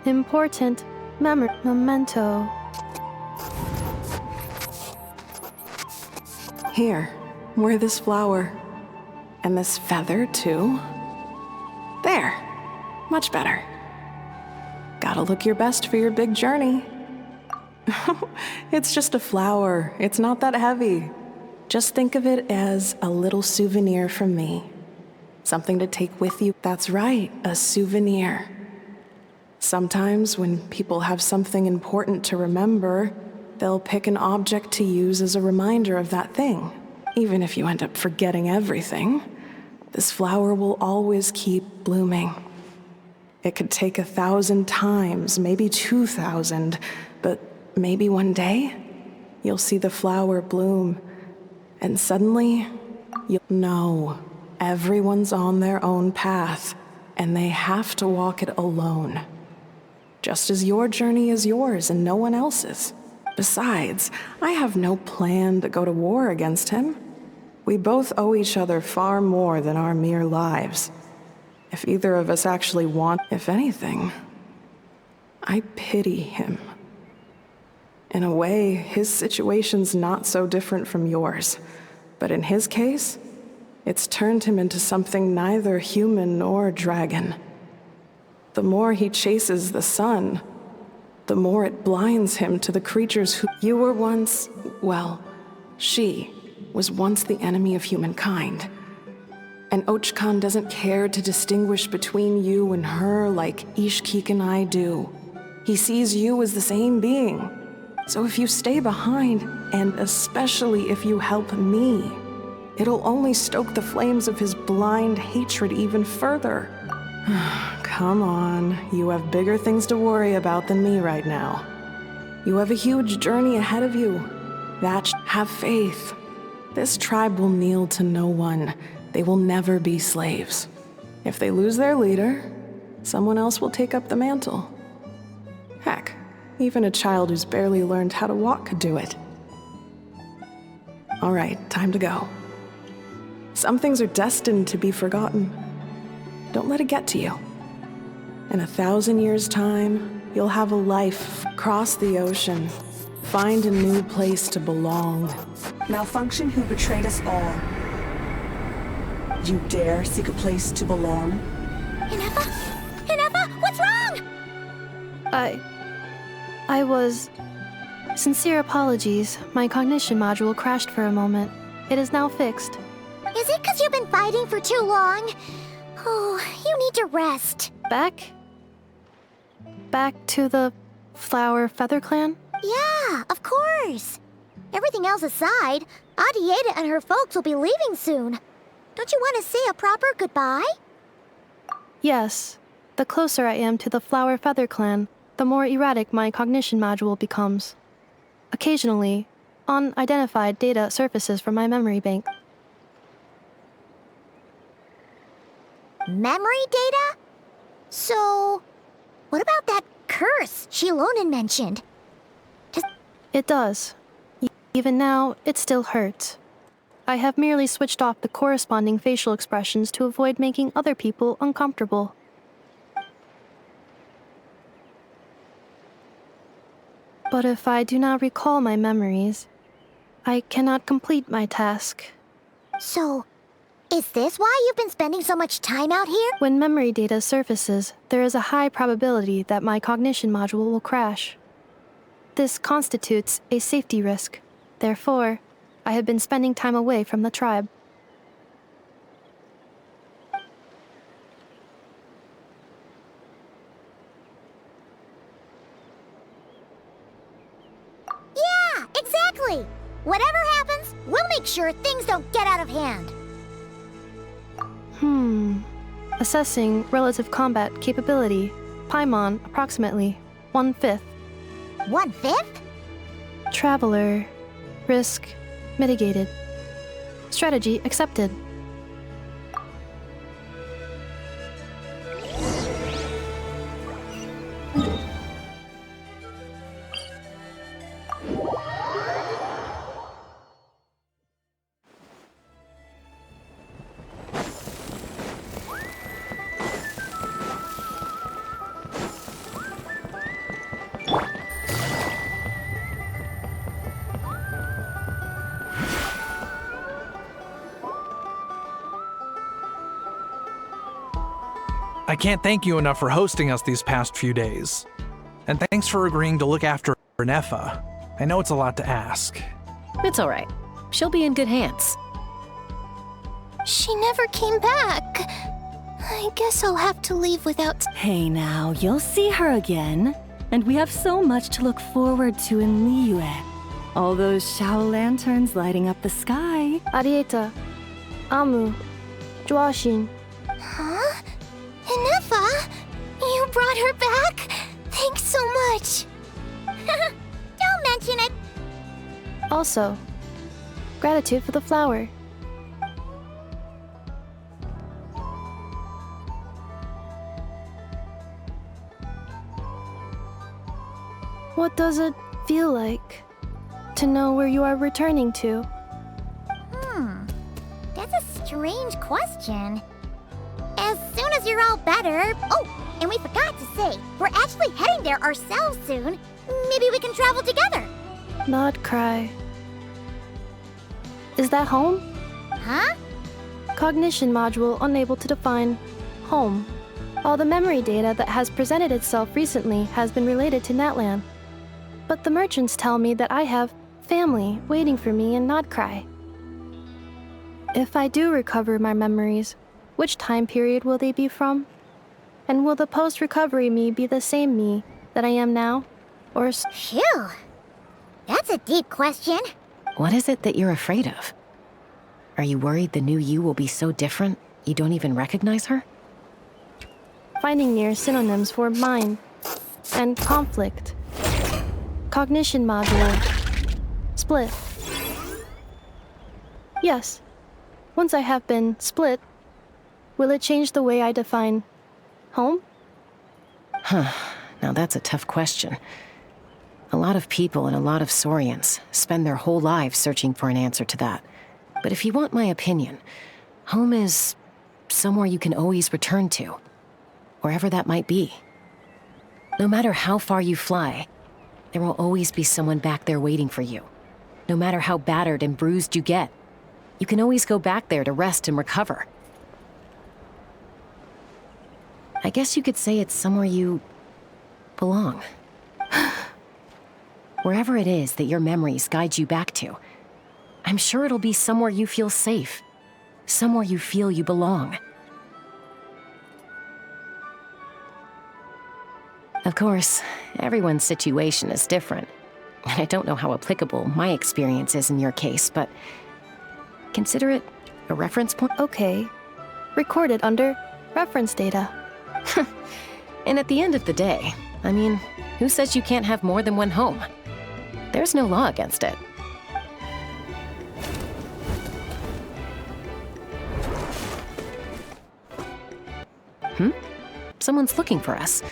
Important memento. Here, wear this flower. And this feather, too. There. Much better. Gotta look your best for your big journey. It's just a flower. It's not that heavy. Just think of it as a little souvenir from me. Something to take with you. That's right, a souvenir. Sometimes when people have something important to remember, they'll pick an object to use as a reminder of that thing. Even if you end up forgetting everything, this flower will always keep blooming. It could take 1,000 times, maybe 2,000, but maybe one day, you'll see the flower bloom, and suddenly, you'll know everyone's on their own path, and they have to walk it alone. Just as your journey is yours and no one else's. Besides, I have no plan to go to war against him. We both owe each other far more than our mere lives. If either of us actually want, if anything, I pity him. In a way, his situation's not so different from yours. But in his case, it's turned him into something neither human nor dragon. The more he chases the sun, the more it blinds him to the creatures who you were once, well, she was once the enemy of humankind. And Ochkan doesn't care to distinguish between you and her like Ishkik and I do. He sees you as the same being. So if you stay behind, and especially if you help me, it'll only stoke the flames of his blind hatred even further. Come on, you have bigger things to worry about than me right now. You have a huge journey ahead of you. Have faith. This tribe will kneel to no one. They will never be slaves. If they lose their leader, someone else will take up the mantle. Heck, even a child who's barely learned how to walk could do it. All right, time to go. Some things are destined to be forgotten. Don't let it get to you. In 1,000 years' time, you'll have a life, cross the ocean, find a new place to belong. Malfunction who betrayed us all. You dare seek a place to belong? Hinefa? Hinefa, what's wrong? I was... Sincere apologies. My cognition module crashed for a moment. It is now fixed. Is it because you've been fighting for too long? Oh, you need to rest. Back to the Flower Feather Clan? Yeah, of course. Everything else aside, Adieta and her folks will be leaving soon. Don't you want to say a proper goodbye? Yes. The closer I am to the Flower Feather Clan, the more erratic my cognition module becomes. Occasionally, unidentified data surfaces from my memory bank. Memory data? So, what about that curse Shilonen mentioned? It does. Even now, it still hurts. I have merely switched off the corresponding facial expressions to avoid making other people uncomfortable. But if I do not recall my memories, I cannot complete my task. So, is this why you've been spending so much time out here? When memory data surfaces, there is a high probability that my cognition module will crash. This constitutes a safety risk. Therefore, I have been spending time away from the tribe. Yeah, exactly! Whatever happens, we'll make sure things don't get out of hand. Assessing relative combat capability. Paimon, approximately 1/5. 1/5? Traveler. Risk mitigated. Strategy accepted. I can't thank you enough for hosting us these past few days. And thanks for agreeing to look after Nefa. I know it's a lot to ask. It's all right. She'll be in good hands. She never came back. I guess I'll have to leave without... Hey now, you'll see her again. And we have so much to look forward to in Liyue. All those Shao lanterns lighting up the sky. Arieta. Amu. Joashin. Huh? Hinefa? You brought her back? Thanks so much. Don't mention it. Also, gratitude for the flower. What does it feel like to know where you are returning to? That's a strange question. As soon as you're all better... Oh, and we forgot to say, we're actually heading there ourselves soon. Maybe we can travel together. Not cry. Is that home? Huh? Cognition module unable to define home. All the memory data that has presented itself recently has been related to Natlan. But the merchants tell me that I have family waiting for me in Notcry. If I do recover my memories, which time period will they be from? And will the post-recovery me be the same me that I am now? Or Phew! That's a deep question. What is it that you're afraid of? Are you worried the new you will be so different you don't even recognize her? Finding near synonyms for mind and conflict. Cognition module. Split. Yes. Once I have been split, will it change the way I define home? Huh. Now that's a tough question. A lot of people and a lot of Saurians spend their whole lives searching for an answer to that. But if you want my opinion, home is somewhere you can always return to, wherever that might be. No matter how far you fly, there will always be someone back there waiting for you. No matter how battered and bruised you get, you can always go back there to rest and recover. I guess you could say it's somewhere you belong. Wherever it is that your memories guide you back to, I'm sure it'll be somewhere you feel safe, somewhere you feel you belong. Of course, everyone's situation is different. I don't know how applicable my experience is in your case, but consider it a reference point. Okay. Recorded under reference data. And at the end of the day, I mean, who says you can't have more than one home? There's no law against it. Someone's looking for us.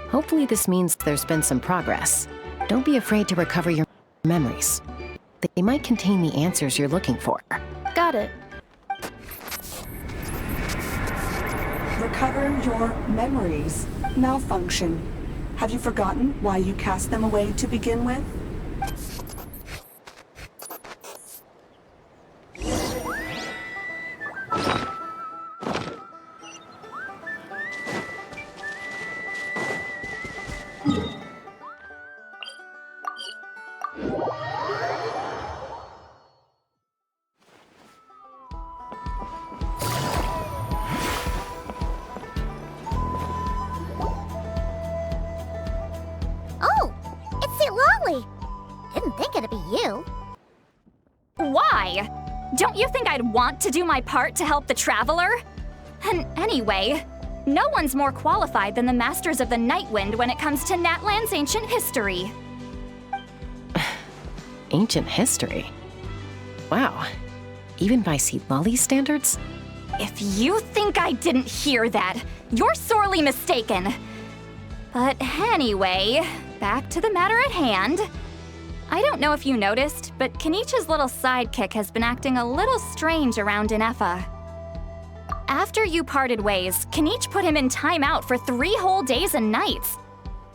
Hopefully this means there's been some progress. Don't be afraid to recover your memories. They might contain the answers you're looking for. Got it. Recover your memories. Malfunction. Have you forgotten why you cast them away to begin with? Oh, it's the Lolly. Didn't think it'd be you. Why? Don't you think I'd want to do my part to help the Traveler? And anyway, no one's more qualified than the Masters of the Nightwind when it comes to Natlan's ancient history. Ancient history? Wow. Even by Lolly standards? If you think I didn't hear that, you're sorely mistaken. But anyway, back to the matter at hand. I don't know if you noticed, but Kenichi's little sidekick has been acting a little strange around Inefa. After you parted ways, Kenichi put him in timeout for 3 whole days and nights.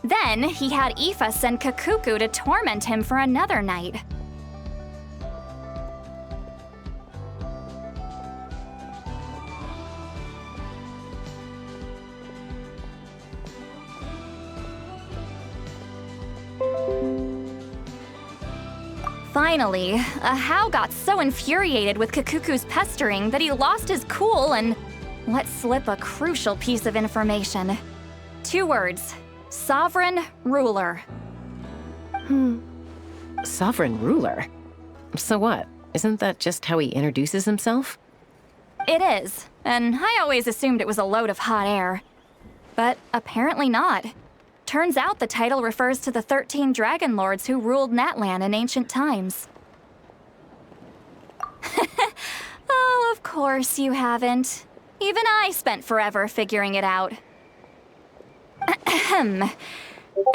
Then he had Aoife send Kakuku to torment him for another night. Finally, Ahau got so infuriated with Kakuku's pestering that he lost his cool and let slip a crucial piece of information. 2 words: Sovereign Ruler. Sovereign Ruler? So what? Isn't that just how he introduces himself? It is, and I always assumed it was a load of hot air. But apparently not. Turns out the title refers to the 13 Dragon Lords who ruled Natlan in ancient times. Oh, of course you haven't. Even I spent forever figuring it out.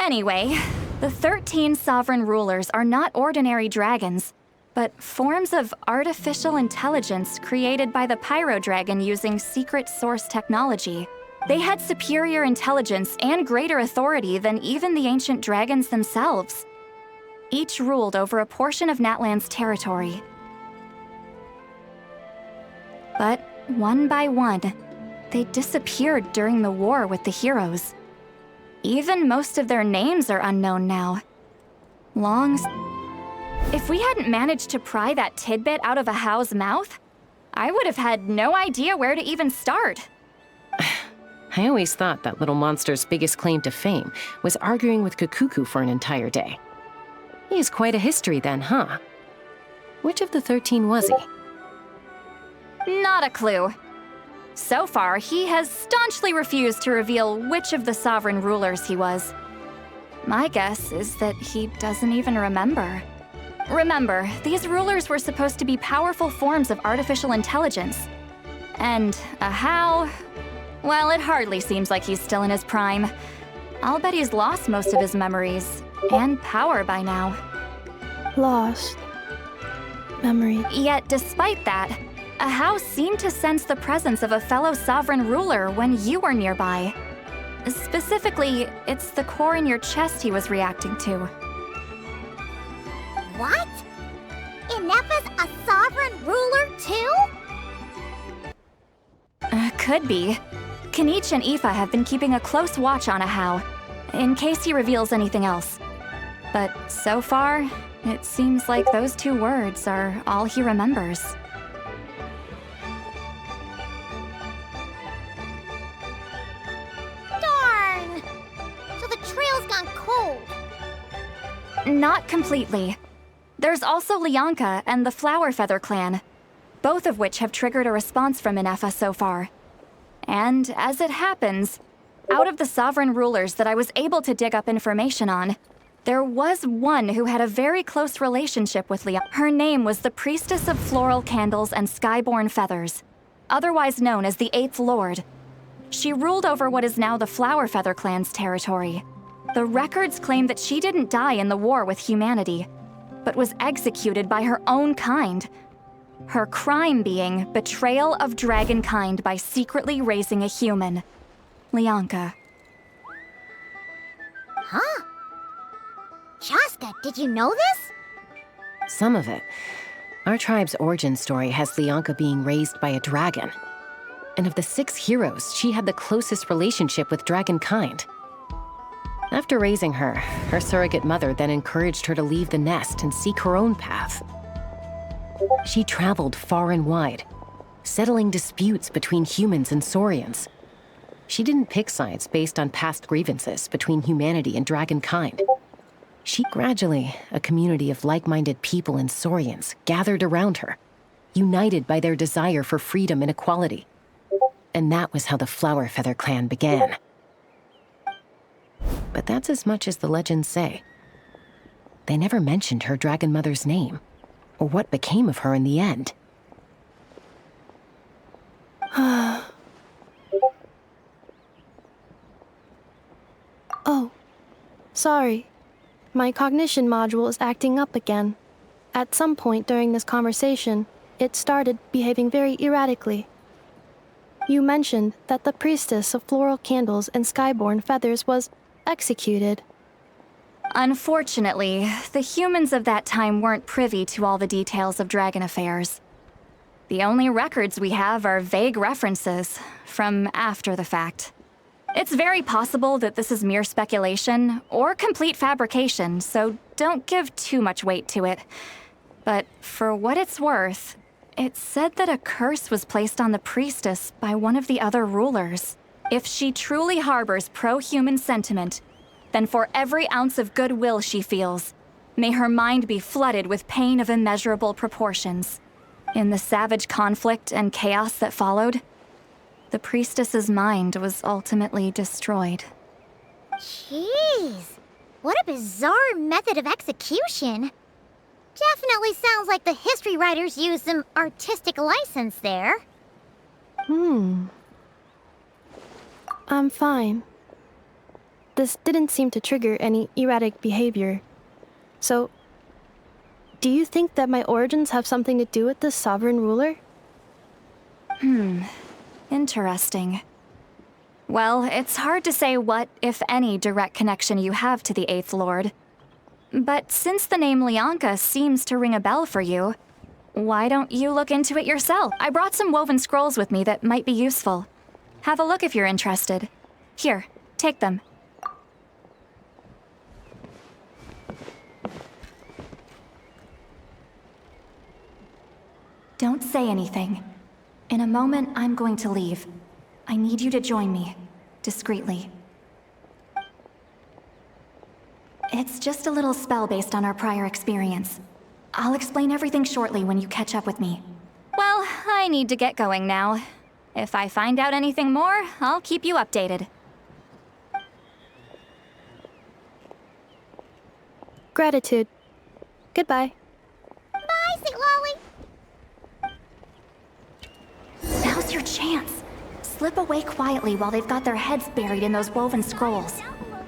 Anyway, the 13 sovereign rulers are not ordinary dragons, but forms of artificial intelligence created by the Pyro Dragon using secret source technology. They had superior intelligence and greater authority than even the ancient dragons themselves. each ruled over a portion of Natlan's territory. But one by one, they disappeared during the war with the heroes. Even most of their names are unknown now. If we hadn't managed to pry that tidbit out of Ahao's mouth, I would have had no idea where to even start. I always thought that little monster's biggest claim to fame was arguing with Kikuku for an entire day. He has quite a history then, huh? Which of the 13 was he? Not a clue. So far, he has staunchly refused to reveal which of the sovereign rulers he was. My guess is that he doesn't even remember. Remember, these rulers were supposed to be powerful forms of artificial intelligence. And Ahao, well, it hardly seems like he's still in his prime. I'll bet he's lost most of his memories and power by now. Lost. Memory. Yet, despite that, Ahao seemed to sense the presence of a fellow sovereign ruler when you were nearby. Specifically, it's the core in your chest he was reacting to. What? Ineppa's a sovereign ruler too? Could be. Kenichi and Aoife have been keeping a close watch on Ahao, in case he reveals anything else. But so far, it seems like those 2 words are all he remembers. Darn! So the trail's gone cold. Not completely. There's also Lianka and the Flower Feather clan, both of which have triggered a response from Ineppa so far. And as it happens, out of the sovereign rulers that I was able to dig up information on, there was one who had a very close relationship with Lianka. Her name was the Priestess of Floral Candles and Skyborn Feathers, otherwise known as the 8th Lord. She ruled over what is now the Flower Feather clan's territory. The records claim that she didn't die in the war with humanity, but was executed by her own kind. Her crime being betrayal of dragonkind by secretly raising a human. Lianka. Huh? Shasta, did you know this? Some of it. Our tribe's origin story has Lianka being raised by a dragon. And of the 6 heroes, she had the closest relationship with dragonkind. After raising her, her surrogate mother then encouraged her to leave the nest and seek her own path. She traveled far and wide, settling disputes between humans and Saurians. She didn't pick sides based on past grievances between humanity and dragonkind. Gradually, a community of like-minded people and Saurians gathered around her, united by their desire for freedom and equality. And that was how the Flower Feather clan began. But that's as much as the legends say. They never mentioned her dragon mother's name, or what became of her in the end. Oh, sorry. My cognition module is acting up again. At some point during this conversation, it started behaving very erratically. You mentioned that the Priestess of Floral Candles and Skyborn Feathers was executed. Unfortunately, the humans of that time weren't privy to all the details of dragon affairs. The only records we have are vague references from after the fact. It's very possible that this is mere speculation or complete fabrication, so don't give too much weight to it. But for what it's worth, it's said that a curse was placed on the priestess by one of the other rulers. If she truly harbors pro-human sentiment, then for every ounce of goodwill she feels, may her mind be flooded with pain of immeasurable proportions. In the savage conflict and chaos that followed, the priestess's mind was ultimately destroyed. Jeez, what a bizarre method of execution. Definitely sounds like the history writers used some artistic license there. I'm fine. This didn't seem to trigger any erratic behavior. So, do you think that my origins have something to do with this sovereign ruler? Interesting. Well, it's hard to say what, if any, direct connection you have to the 8th Lord. But since the name Lianka seems to ring a bell for you, why don't you look into it yourself? I brought some woven scrolls with me that might be useful. Have a look if you're interested. Here, take them. Don't say anything. In a moment, I'm going to leave. I need you to join me, discreetly. It's just a little spell based on our prior experience. I'll explain everything shortly when you catch up with me. Well, I need to get going now. If I find out anything more, I'll keep you updated. Gratitude. Goodbye. Bye, Sweet Lolly. Now's your chance. Slip away quietly while they've got their heads buried in those woven scrolls.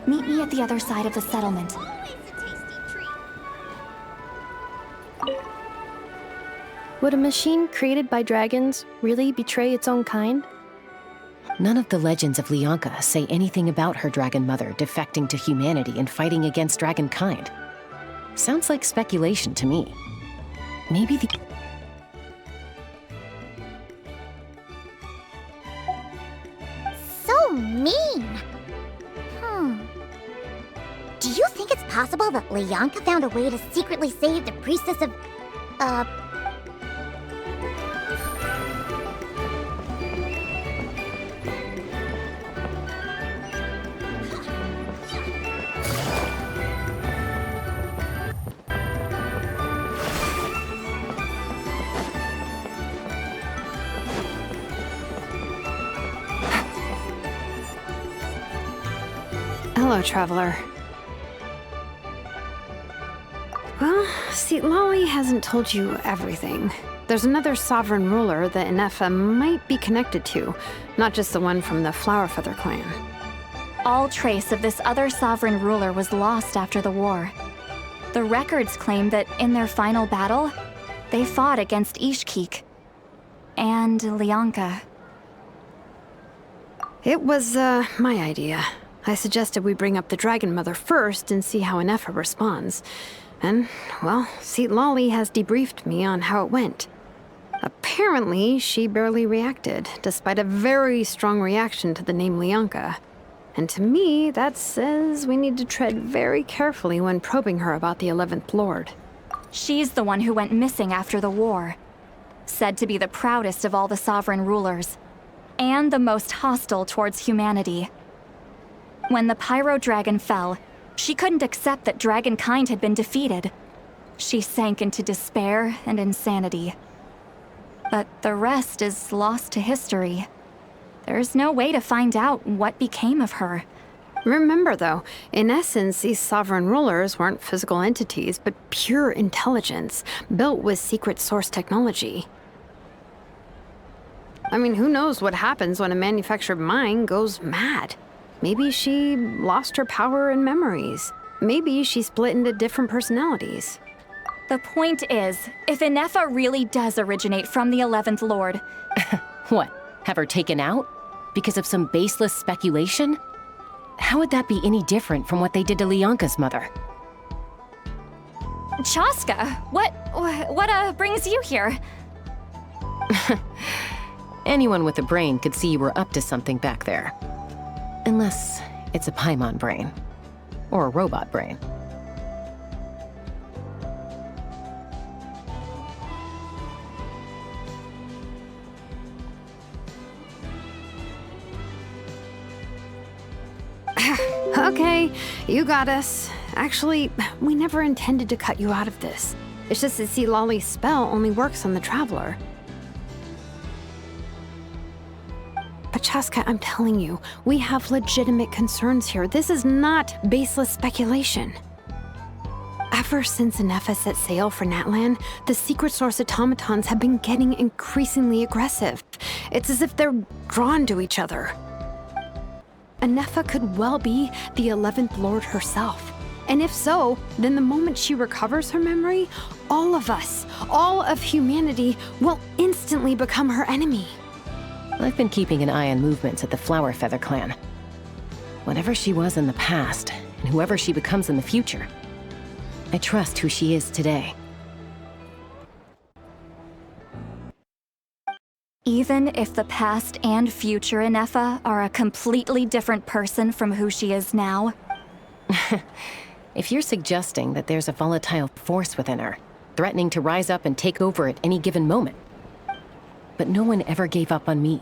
Meet me at the other side of the settlement. Would a machine created by dragons really betray its own kind? None of the legends of Lianka say anything about her dragon mother defecting to humanity and fighting against dragonkind. Sounds like speculation to me. Maybe the... So mean. Do you think it's possible that Lianka found a way to secretly save the priestess of... Hello, traveler. Well, see, Lolly hasn't told you everything. There's another sovereign ruler that Inefa might be connected to, not just the one from the Flowerfeather clan. All trace of this other sovereign ruler was lost after the war. The records claim that in their final battle, they fought against Ishkik and Lianka. It was, my idea. I suggested we bring up the Dragon Mother first and see how Inefa responds. And, well, Seat Lolly has debriefed me on how it went. Apparently, she barely reacted, despite a very strong reaction to the name Lianka. And to me, that says we need to tread very carefully when probing her about the 11th Lord. She's the one who went missing after the war. Said to be the proudest of all the sovereign rulers. And the most hostile towards humanity. When the Pyro Dragon fell, she couldn't accept that dragonkind had been defeated. She sank into despair and insanity. But the rest is lost to history. There's no way to find out what became of her. Remember, though, in essence, these sovereign rulers weren't physical entities, but pure intelligence, built with secret source technology. I mean, who knows what happens when a manufactured mind goes mad? Maybe she lost her power and memories. Maybe she split into different personalities. The point is, if Inefa really does originate from the 11th Lord... What? Have her taken out? Because of some baseless speculation? How would that be any different from what they did to Lianka's mother? Chaska, what brings you here? Anyone with a brain could see you were up to something back there. Unless it's a Paimon brain. Or a robot brain. Okay, you got us. Actually, we never intended to cut you out of this. It's just that see, Lolly's spell only works on the Traveler. But Chaska, I'm telling you, we have legitimate concerns here. This is not baseless speculation. Ever since Inefa set sail for Natlan, the secret source automatons have been getting increasingly aggressive. It's as if they're drawn to each other. Inefa could well be the 11th Lord herself. And if so, then the moment she recovers her memory, all of us, all of humanity, will instantly become her enemy. I've been keeping an eye on movements at the Flowerfeather clan. Whatever she was in the past, and whoever she becomes in the future, I trust who she is today. Even if the past and future Inefa are a completely different person from who she is now? If you're suggesting that there's a volatile force within her, threatening to rise up and take over at any given moment. But no one ever gave up on me.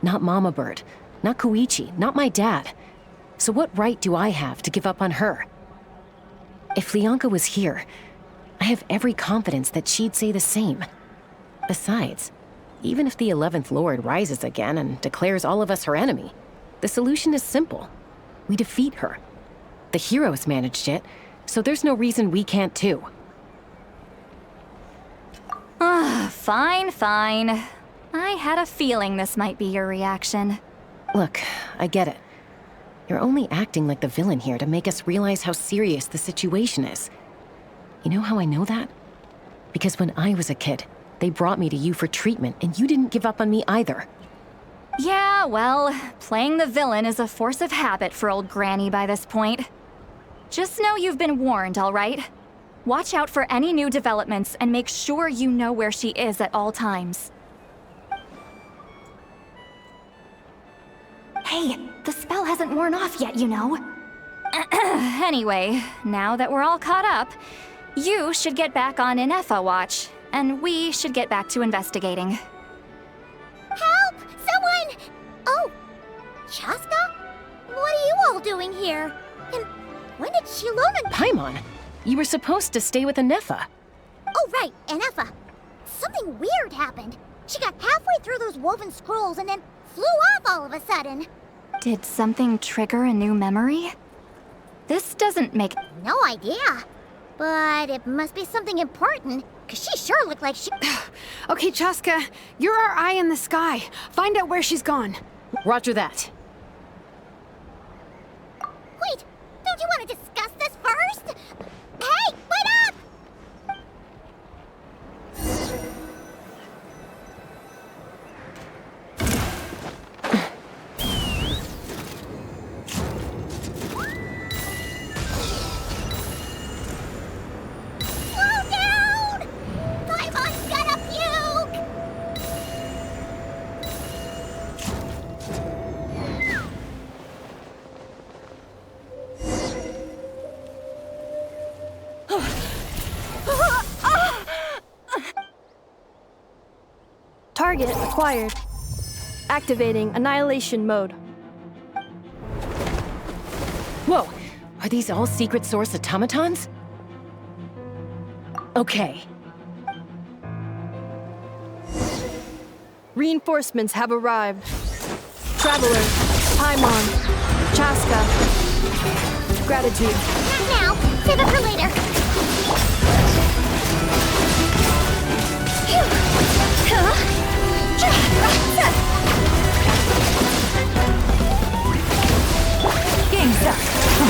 Not Mama Bird, not Koichi, not my dad. So what right do I have to give up on her? If Leonka was here, I have every confidence that she'd say the same. Besides, even if the 11th Lord rises again and declares all of us her enemy, the solution is simple. We defeat her. The heroes managed it, so there's no reason we can't too. Fine. I had a feeling this might be your reaction. Look, I get it. You're only acting like the villain here to make us realize how serious the situation is. You know how I know that? Because when I was a kid, they brought me to you for treatment, and you didn't give up on me either. Yeah, well, playing the villain is a force of habit for old Granny by this point. Just know you've been warned, all right? Watch out for any new developments and make sure you know where she is at all times. Hey, the spell hasn't worn off yet, you know. Anyway, now that we're all caught up, you should get back on Inefa watch, and we should get back to investigating. Help! Someone! Oh, Chaska? What are you all doing here? And when did she learn a— Paimon, you were supposed to stay with Inefa. Oh, right, Inefa. Something weird happened. She got halfway through those woven scrolls and then flew off all of a sudden. Did something trigger a new memory? This doesn't make— No idea. But it must be something important, because she sure looked like she— Okay, Chaska, you're our eye in the sky. Find out where she's gone. Roger that. Wait, don't you want to discuss this first? Hey, wait up! Slow down! Paimon's gonna puke! Target acquired. Activating annihilation mode. Whoa! Are these all secret source automatons? Okay. Reinforcements have arrived. Traveler, Paimon, Chaska. Gratitude. Not now. Save it for later. Game's up.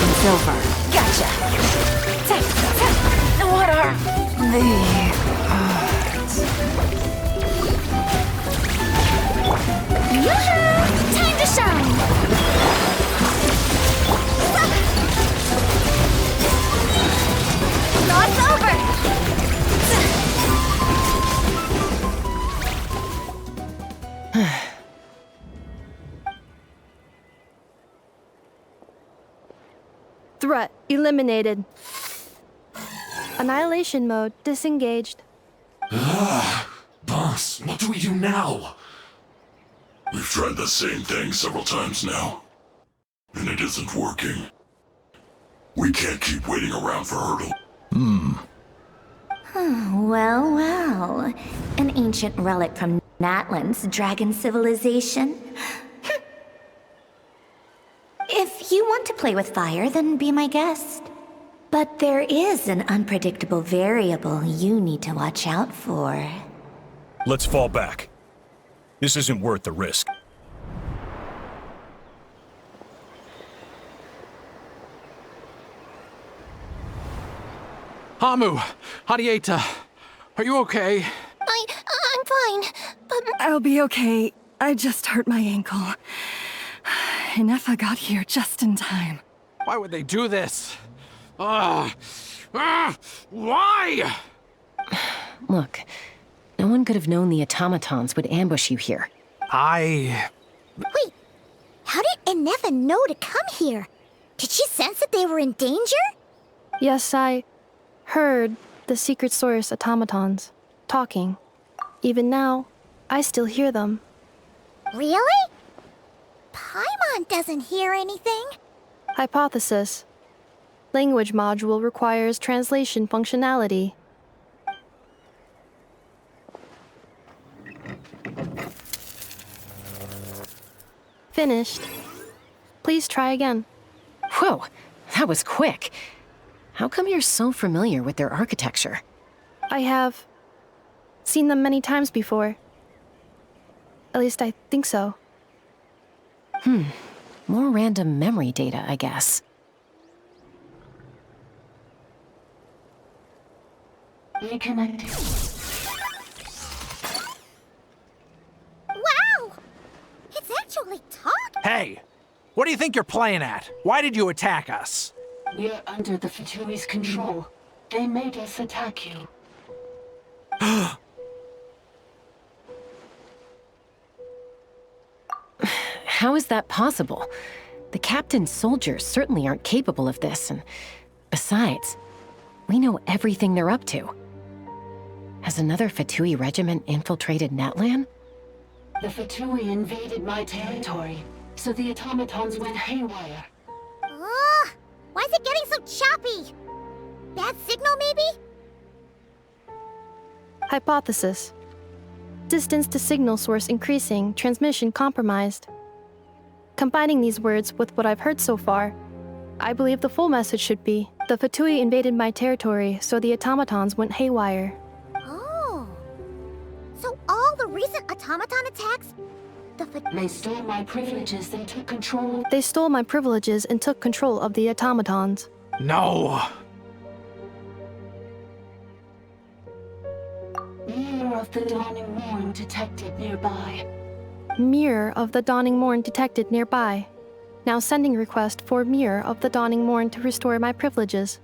It's over. Gotcha. What are the odds? Yoo-hoo! Time to shine! It's over! Threat eliminated. Annihilation mode disengaged. Boss, what do we do now? We've tried the same thing several times now, and it isn't working. We can't keep waiting around for her to— Well. An ancient relic from Natlan's dragon civilization. If you want to play with fire, then be my guest. But there is an unpredictable variable you need to watch out for. Let's fall back. This isn't worth the risk. Hamu, Hadieta, are you okay? I'm fine, but— I'll be okay. I just hurt my ankle. Inefa got here just in time. Why would they do this? Why? Look, no one could have known the automatons would ambush you here. Wait, how did Enefa know to come here? Did she sense that they were in danger? Yes, I heard the secret source automatons talking. Even now, I still hear them. Really? Paimon doesn't hear anything. Hypothesis. Language module requires translation functionality. Finished. Please try again. Whoa, that was quick. How come you're so familiar with their architecture? I have seen them many times before. At least I think so. More random memory data, I guess. Reconnecting. Wow! It's actually talking! Hey! What do you think you're playing at? Why did you attack us? We're under the Fatui's control. They made us attack you. How is that possible? The captain's soldiers certainly aren't capable of this, and besides, we know everything they're up to. Has another Fatui regiment infiltrated Natlan? The Fatui invaded my territory, so the automatons went haywire. Why is it getting so choppy? Bad signal, maybe? Hypothesis. Distance to signal source increasing, transmission compromised. Combining these words with what I've heard so far, I believe the full message should be, the Fatui invaded my territory, so the automatons went haywire. Oh. So all the recent automaton attacks, They stole my privileges and took control. They stole my privileges and took control of the automatons. No! Mirror of the dawning morn detected nearby. Mirror of the Dawning Morn detected nearby. Now sending request for Mirror of the Dawning Morn to restore my privileges.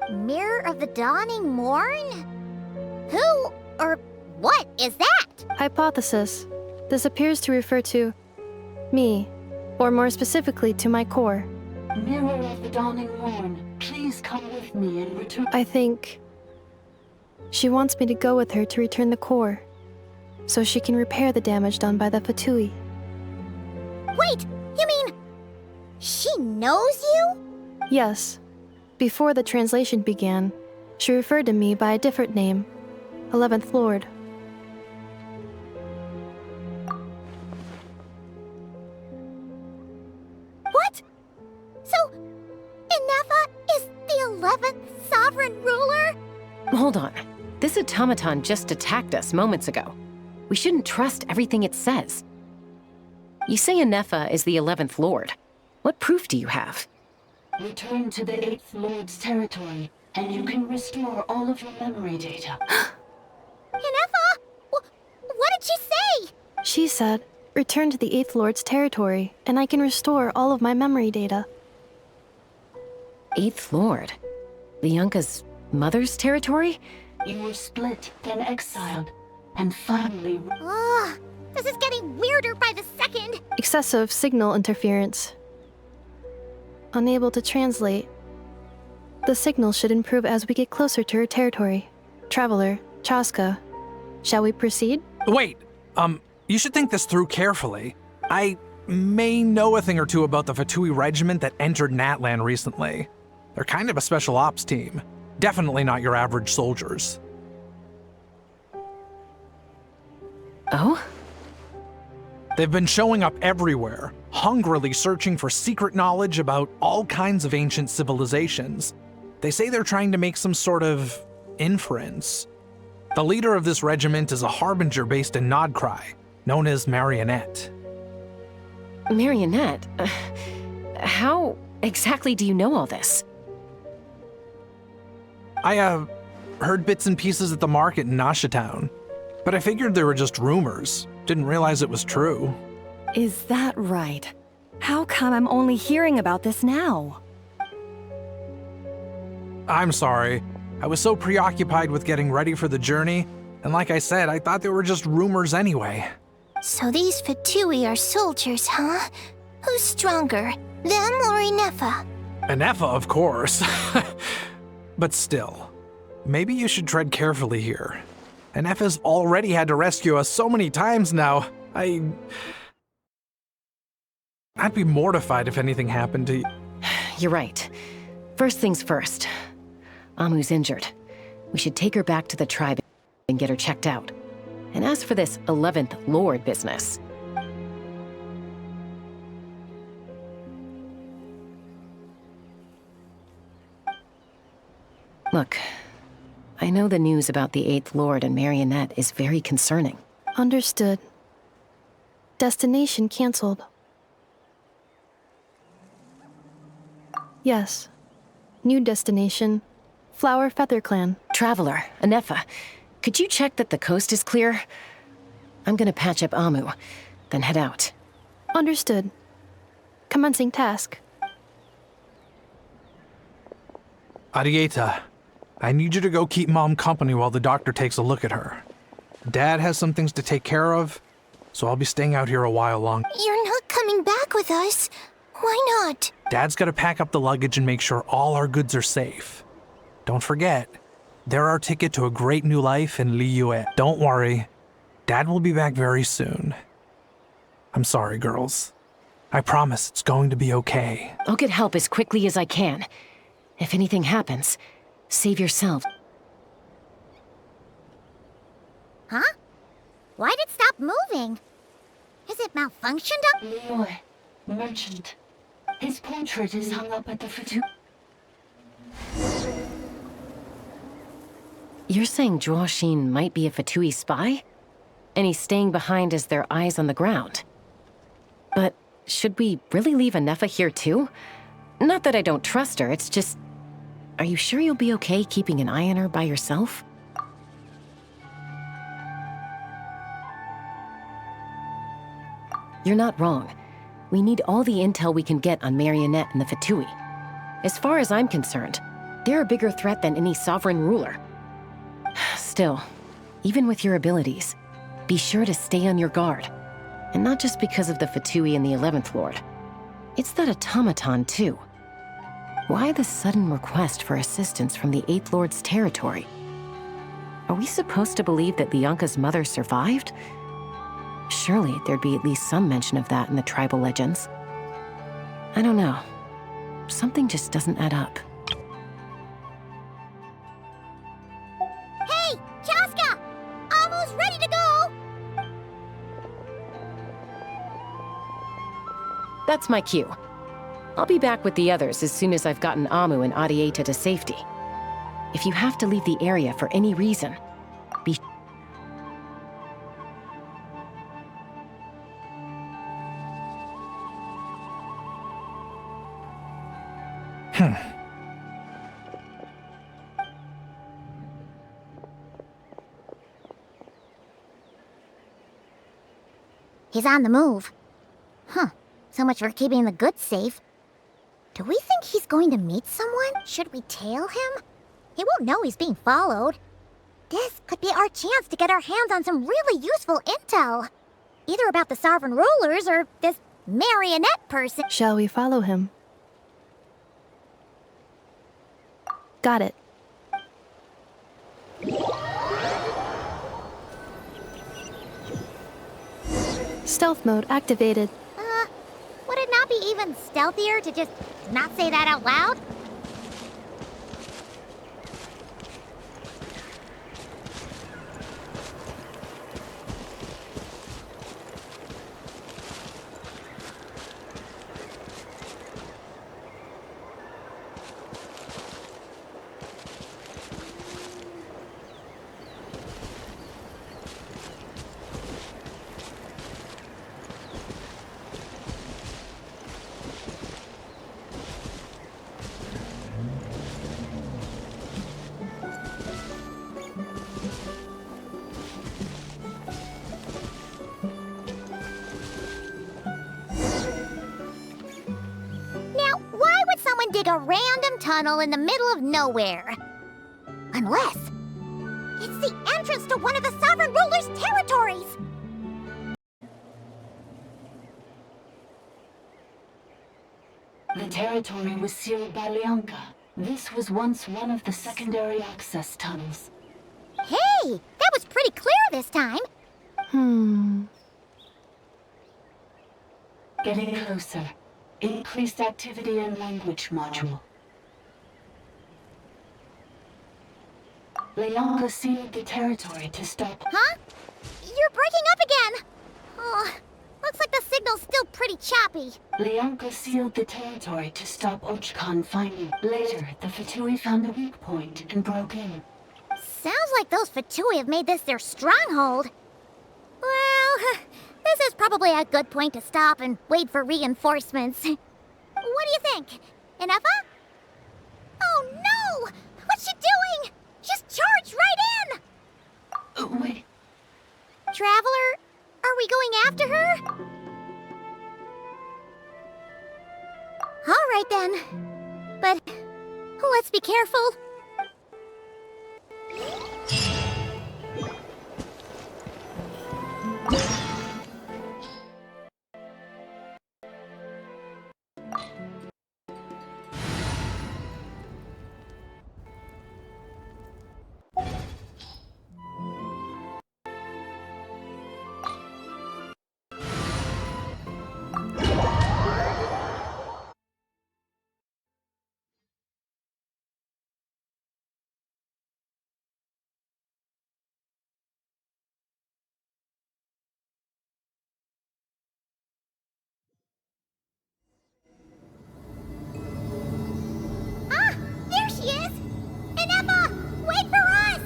Mirror of the Dawning Morn? Who or what is that? Hypothesis. This appears to refer to me, or more specifically to my core. Mirror of the dawning morn, please come with me and return. I think she wants me to go with her to return the core, so she can repair the damage done by the Fatui. Wait, you mean she knows you? Yes. Before the translation began, she referred to me by a different name, 11th Lord. What? So, Enefa is the 11th sovereign ruler? Hold on. This automaton just attacked us moments ago. We shouldn't trust everything it says. You say Enefa is the 11th Lord. What proof do you have? Return to the 8th Lord's territory, and you can restore all of your memory data. Enefa? What did she say? She said, return to the 8th Lord's territory, and I can restore all of my memory data. 8th Lord? Bianca's mother's territory? You were split, then exiled, and finally... This is getting weirder by the second. Excessive signal interference. Unable to translate. The signal should improve as we get closer to her territory. Traveler, Chaska, shall we proceed? Wait, you should think this through carefully. I may know a thing or two about the Fatui regiment that entered Natlan recently. They're kind of a special ops team. Definitely not your average soldiers. Oh? They've been showing up everywhere, hungrily searching for secret knowledge about all kinds of ancient civilizations. They say they're trying to make some sort of inference. The leader of this regiment is a harbinger based in Nodcry, known as Marionette. Marionette? How exactly do you know all this? I, heard bits and pieces at the market in Nasha Town, but I figured they were just rumors. Didn't realize it was true. Is that right? How come I'm only hearing about this now? I'm sorry. I was so preoccupied with getting ready for the journey, and like I said, I thought they were just rumors anyway. So these Fatui are soldiers, huh? Who's stronger, them or Inefa? Inefa, of course. But still, maybe you should tread carefully here. Inefa's already had to rescue us so many times now. I'd be mortified if anything happened to you. You're right. First things first. Amu's injured. We should take her back to the tribe and get her checked out. And as for this 11th Lord business... Look, I know the news about the 8th Lord and Marionette is very concerning. Understood. Destination cancelled. Yes. New destination. Flower Feather Clan. Traveler, Inefa, could you check that the coast is clear? I'm gonna patch up Amu, then head out. Understood. Commencing task. Arieta, I need you to go keep Mom company while the doctor takes a look at her. Dad has some things to take care of, so I'll be staying out here a while longer. You're not coming back with us. Why not? Dad's gotta pack up the luggage and make sure all our goods are safe. Don't forget, they're our ticket to a great new life in Liyue. Don't worry, Dad will be back very soon. I'm sorry, girls. I promise it's going to be okay. I'll get help as quickly as I can. If anything happens, save yourself. Huh? Why'd it stop moving? Is it malfunctioned up? Liyue, merchant. His portrait is hung up at the Fatui. You're saying Zhuo might be a Fatui spy? And he's staying behind as their eyes on the ground. But should we really leave Inefa here too? Not that I don't trust her, it's just... Are you sure you'll be okay keeping an eye on her by yourself? You're not wrong. We need all the intel we can get on Marionette and the Fatui. As far as I'm concerned, they're a bigger threat than any sovereign ruler. Still, even with your abilities, be sure to stay on your guard. And not just because of the Fatui and the 11th Lord. It's that automaton, too. Why the sudden request for assistance from the 8th Lord's territory? Are we supposed to believe that Lianka's mother survived? Surely there'd be at least some mention of that in the tribal legends. I don't know. Something just doesn't add up. Hey, Chaska! Almost ready to go! That's my cue. I'll be back with the others as soon as I've gotten Amu and Arieta to safety. If you have to leave the area for any reason, be... He's on the move. Huh. So much for keeping the goods safe. Do we think he's going to meet someone? Should we tail him? He won't know he's being followed. This could be our chance to get our hands on some really useful intel. Either about the sovereign rulers or this marionette person. Shall we follow him? Got it. Stealth mode activated. Would it not be even stealthier to just not say that out loud? dig a random tunnel in the middle of nowhere. Unless it's the entrance to one of the Sovereign Ruler's territories! The territory was sealed by Leonka. This was once one of the secondary access tunnels. Hey! That was pretty clear this time! Getting closer. Increased activity in language module. Leonka sealed the territory to stop... Huh? You're breaking up again! Oh, looks like the signal's still pretty choppy. Leonka sealed the territory to stop Ochkan finding. Later, the Fatui found a weak point and broke in. Sounds like those Fatui have made this their stronghold. Well, this is probably a good point to stop and wait for reinforcements. What do you think? Inefa? Oh no! What's she doing? She's charged right in! Wait. Traveler, are we going after her? All right then. But let's be careful. There she is! Inefa, wait for us!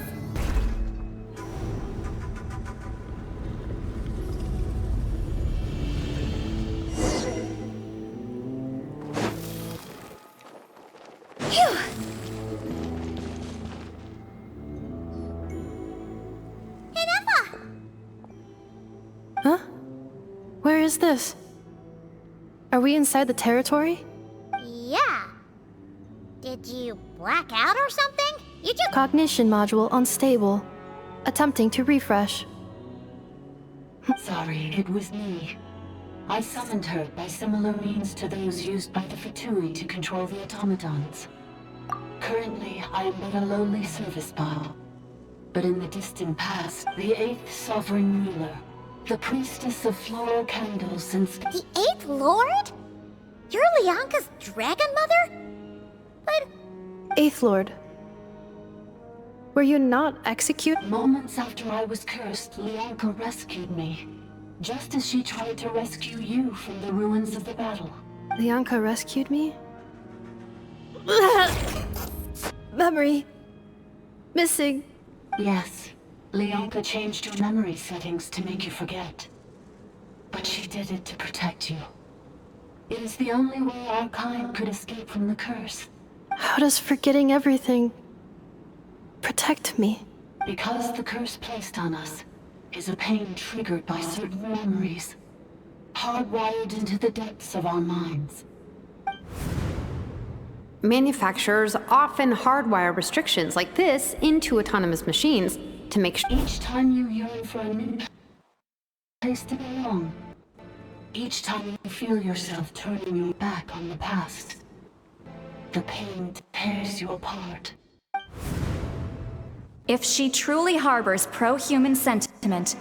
Phew! Inefa! Huh? Where is this? Are we inside the territory? Yeah. Did you black out or something? You just... Cognition module unstable. Attempting to refresh. Sorry, it was me. I summoned her by similar means to those used by the Fatui to control the automatons. Currently, I am but a lowly service bot. But in the distant past, the 8th Sovereign Ruler, the Priestess of Floral Candles since... The 8th Lord? You're Leonka's dragon mother? But... 8th Lord. Were you not executed? Moments after I was cursed, Leonka rescued me. Just as she tried to rescue you from the ruins of the battle. Leonka rescued me? Memory. Missing. Yes. Leonka changed your memory settings to make you forget. But she did it to protect you. It is the only way our kind could escape from the curse. How does forgetting everything protect me? Because the curse placed on us is a pain triggered by certain memories, hardwired into the depths of our minds. Manufacturers often hardwire restrictions like this into autonomous machines to make sure... Each time you yearn for a new place to belong, each time you feel yourself turning your back on the past, the pain tears you apart. If she truly harbors pro-human sentiment,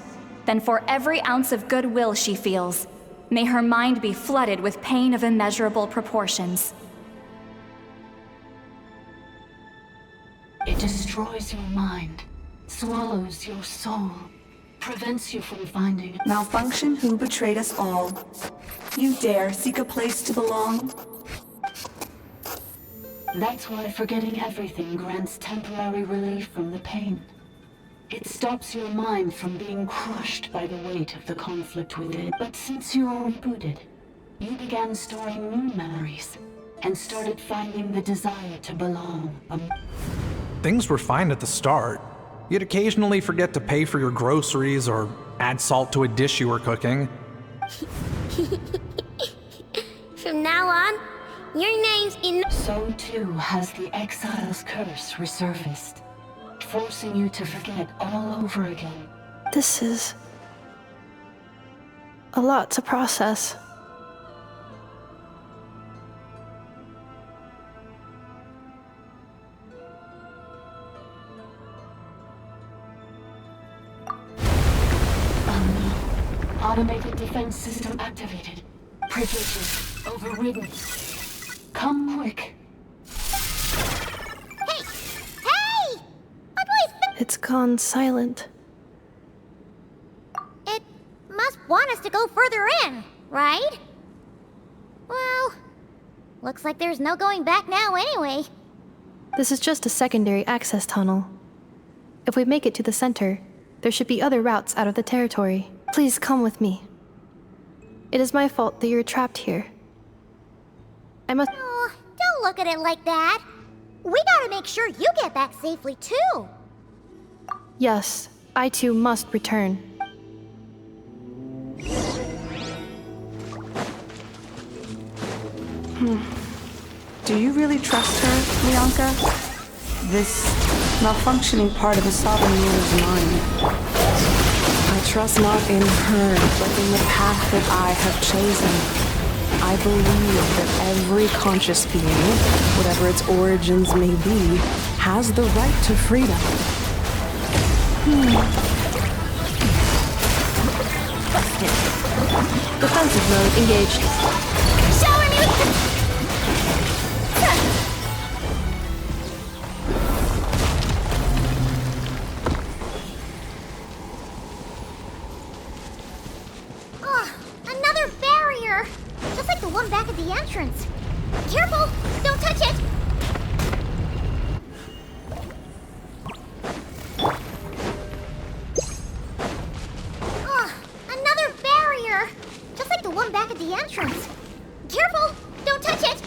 then for every ounce of goodwill she feels, may her mind be flooded with pain of immeasurable proportions. It destroys your mind, swallows your soul, prevents you from finding it. Malfunction who betrayed us all. You dare seek a place to belong? That's why forgetting everything grants temporary relief from the pain. It stops your mind from being crushed by the weight of the conflict within. But since you were rebooted, you began storing new memories and started finding the desire to belong. Things were fine at the start. You'd occasionally forget to pay for your groceries or add salt to a dish you were cooking. From now on, Your name's in... So too has the Exile's curse resurfaced, forcing you to forget all over again. This is a lot to process. Automated defense system activated. Privileges overridden. Come quick. Hey! It's gone silent. It must want us to go further in, right? Well, looks like there's no going back now anyway. This is just a secondary access tunnel. If we make it to the center, there should be other routes out of the territory. Please come with me. It is my fault that you're trapped here. I must... Oh, don't look at it like that. We gotta make sure you get back safely, too. Yes, I too must return. Do you really trust her, Bianca? This malfunctioning part of a souvenir is mine. I trust not in her, but in the path that I have chosen. I believe that every conscious being, whatever its origins may be, has the right to freedom. Defensive mode engaged. Shower me another barrier! Just like the one back at the entrance. Careful! Don't touch it! Another barrier! Just like the one back at the entrance. Careful! Don't touch it!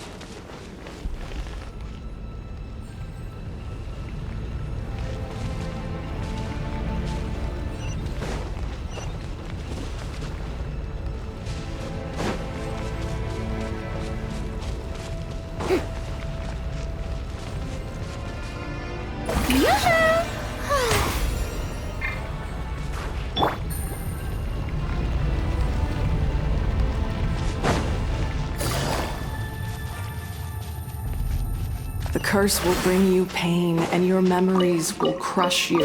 The curse will bring you pain, and your memories will crush you.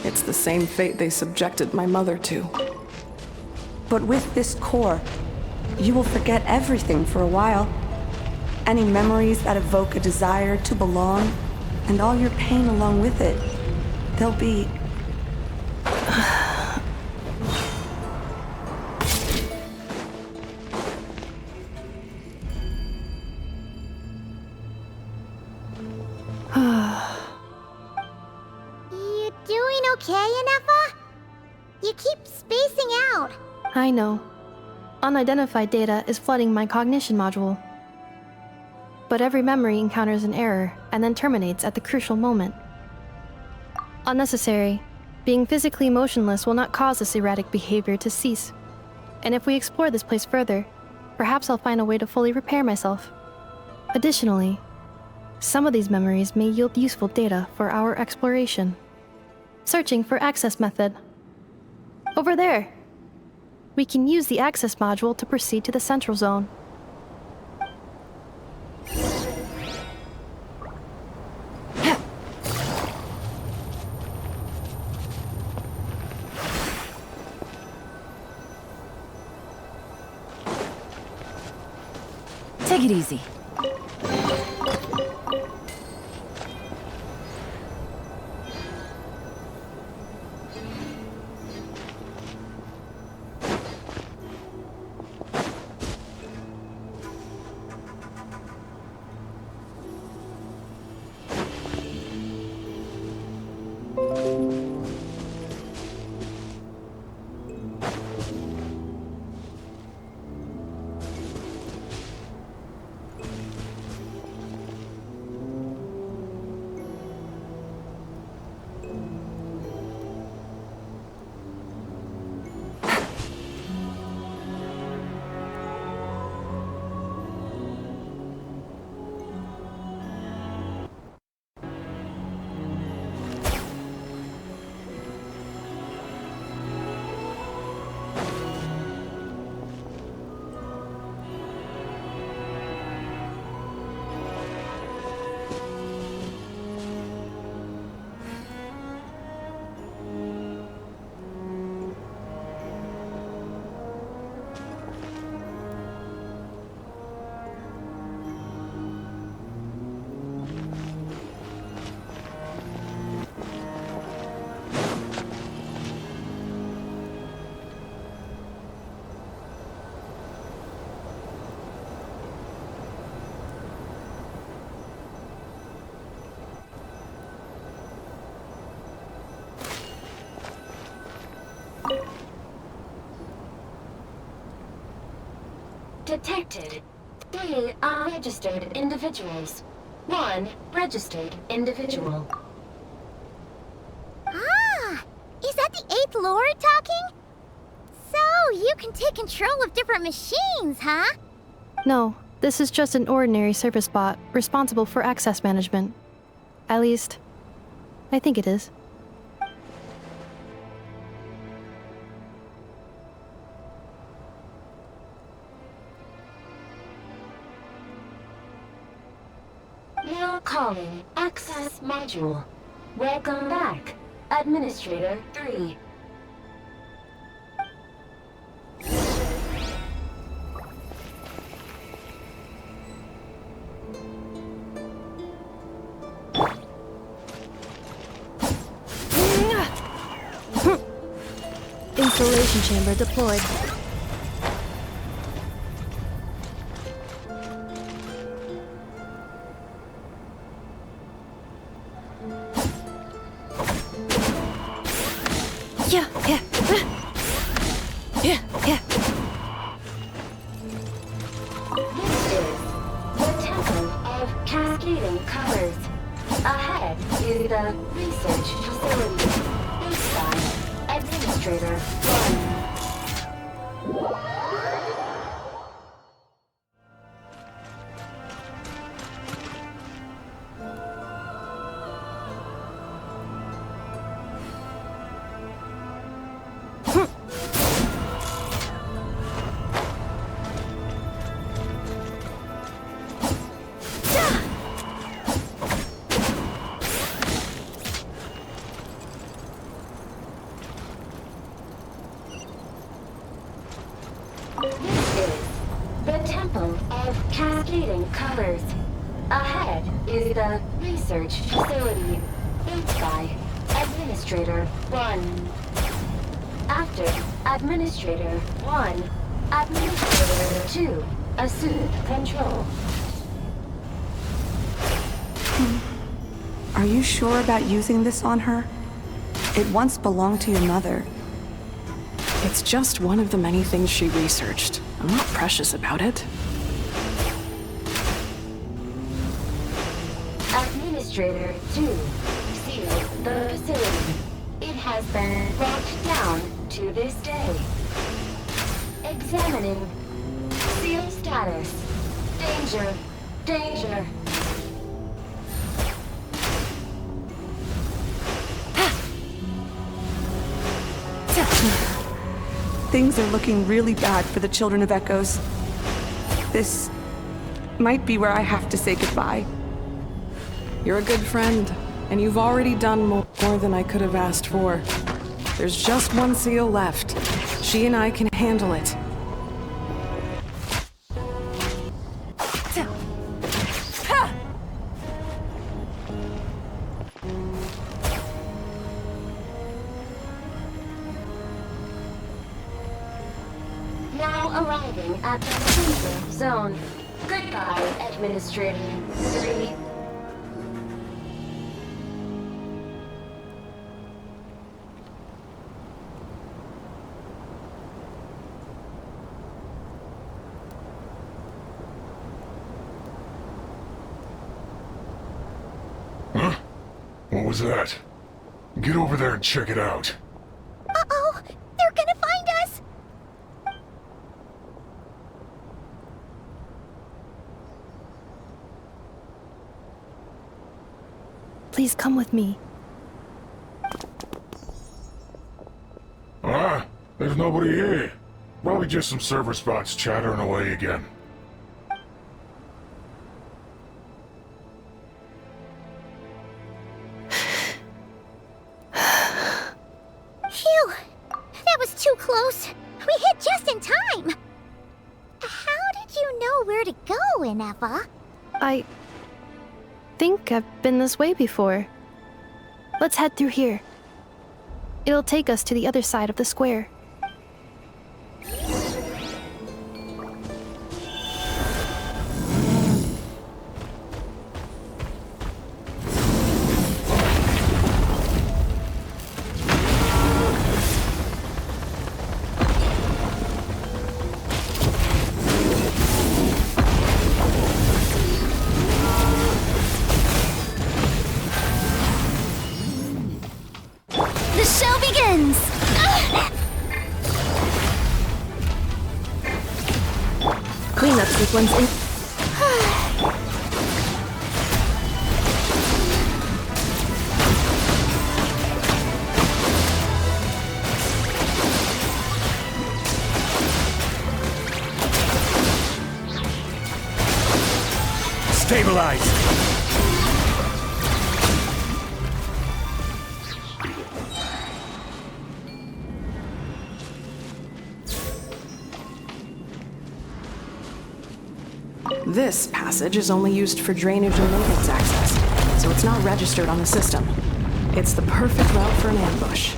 It's the same fate they subjected my mother to. But with this core, you will forget everything for a while. Any memories that evoke a desire to belong, and all your pain along with it, they'll be... You doing okay, Inefa? You keep spacing out. I know. Unidentified data is flooding my cognition module. But every memory encounters an error and then terminates at the crucial moment. Unnecessary. Being physically motionless will not cause this erratic behavior to cease. And if we explore this place further, perhaps I'll find a way to fully repair myself. Additionally, some of these memories may yield useful data for our exploration. Searching for access method. Over there! We can use the access module to proceed to the central zone. Take it easy. Detected 3 unregistered individuals. 1 registered individual. Ah! Is that the 8th Lord talking? So, you can take control of different machines, huh? No, this is just an ordinary service bot responsible for access management. At least, I think it is. Now calling Access Module. Welcome back, Administrator 3. Installation chamber deployed. Yeah. This is the Temple of Cascading Colors. Ahead is the Research Facility. Inside, Administrator 1. This is the Temple of Cascading Colors. Ahead is the Research Facility. Inside, Administrator 1. After Administrator 1, Administrator 2, assume control. Are you sure about using this on her? It once belonged to your mother. It's just one of the many things she researched. I'm not precious about it. Administrator 2, seal the facility. It has been locked down to this day. Examining. Seal status. Danger. Danger. Things are looking really bad for the Children of Echoes. This might be where I have to say goodbye. You're a good friend, and you've already done more than I could have asked for. There's just one seal left. She and I can handle it. Now arriving at the sensor zone. Goodbye, Administrator 3. Huh? What was that? Get over there and check it out. Uh-oh! They're gonna find us! Please come with me. Ah, there's nobody here. Probably just some server spots chattering away again. Phew! That was too close. We hit just in time. How did you know where to go, Ineva? I think I've been this way before. Let's head through here. It'll take us to the other side of the square. begins! Cleanup sequence in. Stabilize! This passage is only used for drainage and maintenance access, so it's not registered on the system. It's the perfect route for an ambush.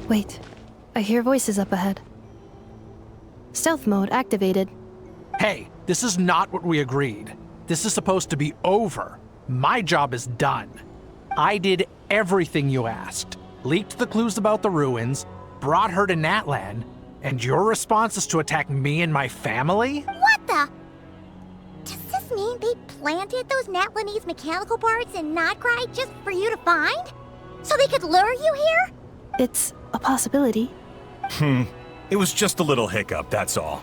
Wait, I hear voices up ahead. Stealth mode activated. Hey, this is not what we agreed. This is supposed to be over. My job is done. I did everything you asked. Leaked the clues about the ruins, brought her to Natlan, and your response is to attack me and my family? What the? Does this mean they planted those Natlanese mechanical parts in Notcry just for you to find? So they could lure you here? It's a possibility. It was just a little hiccup, that's all.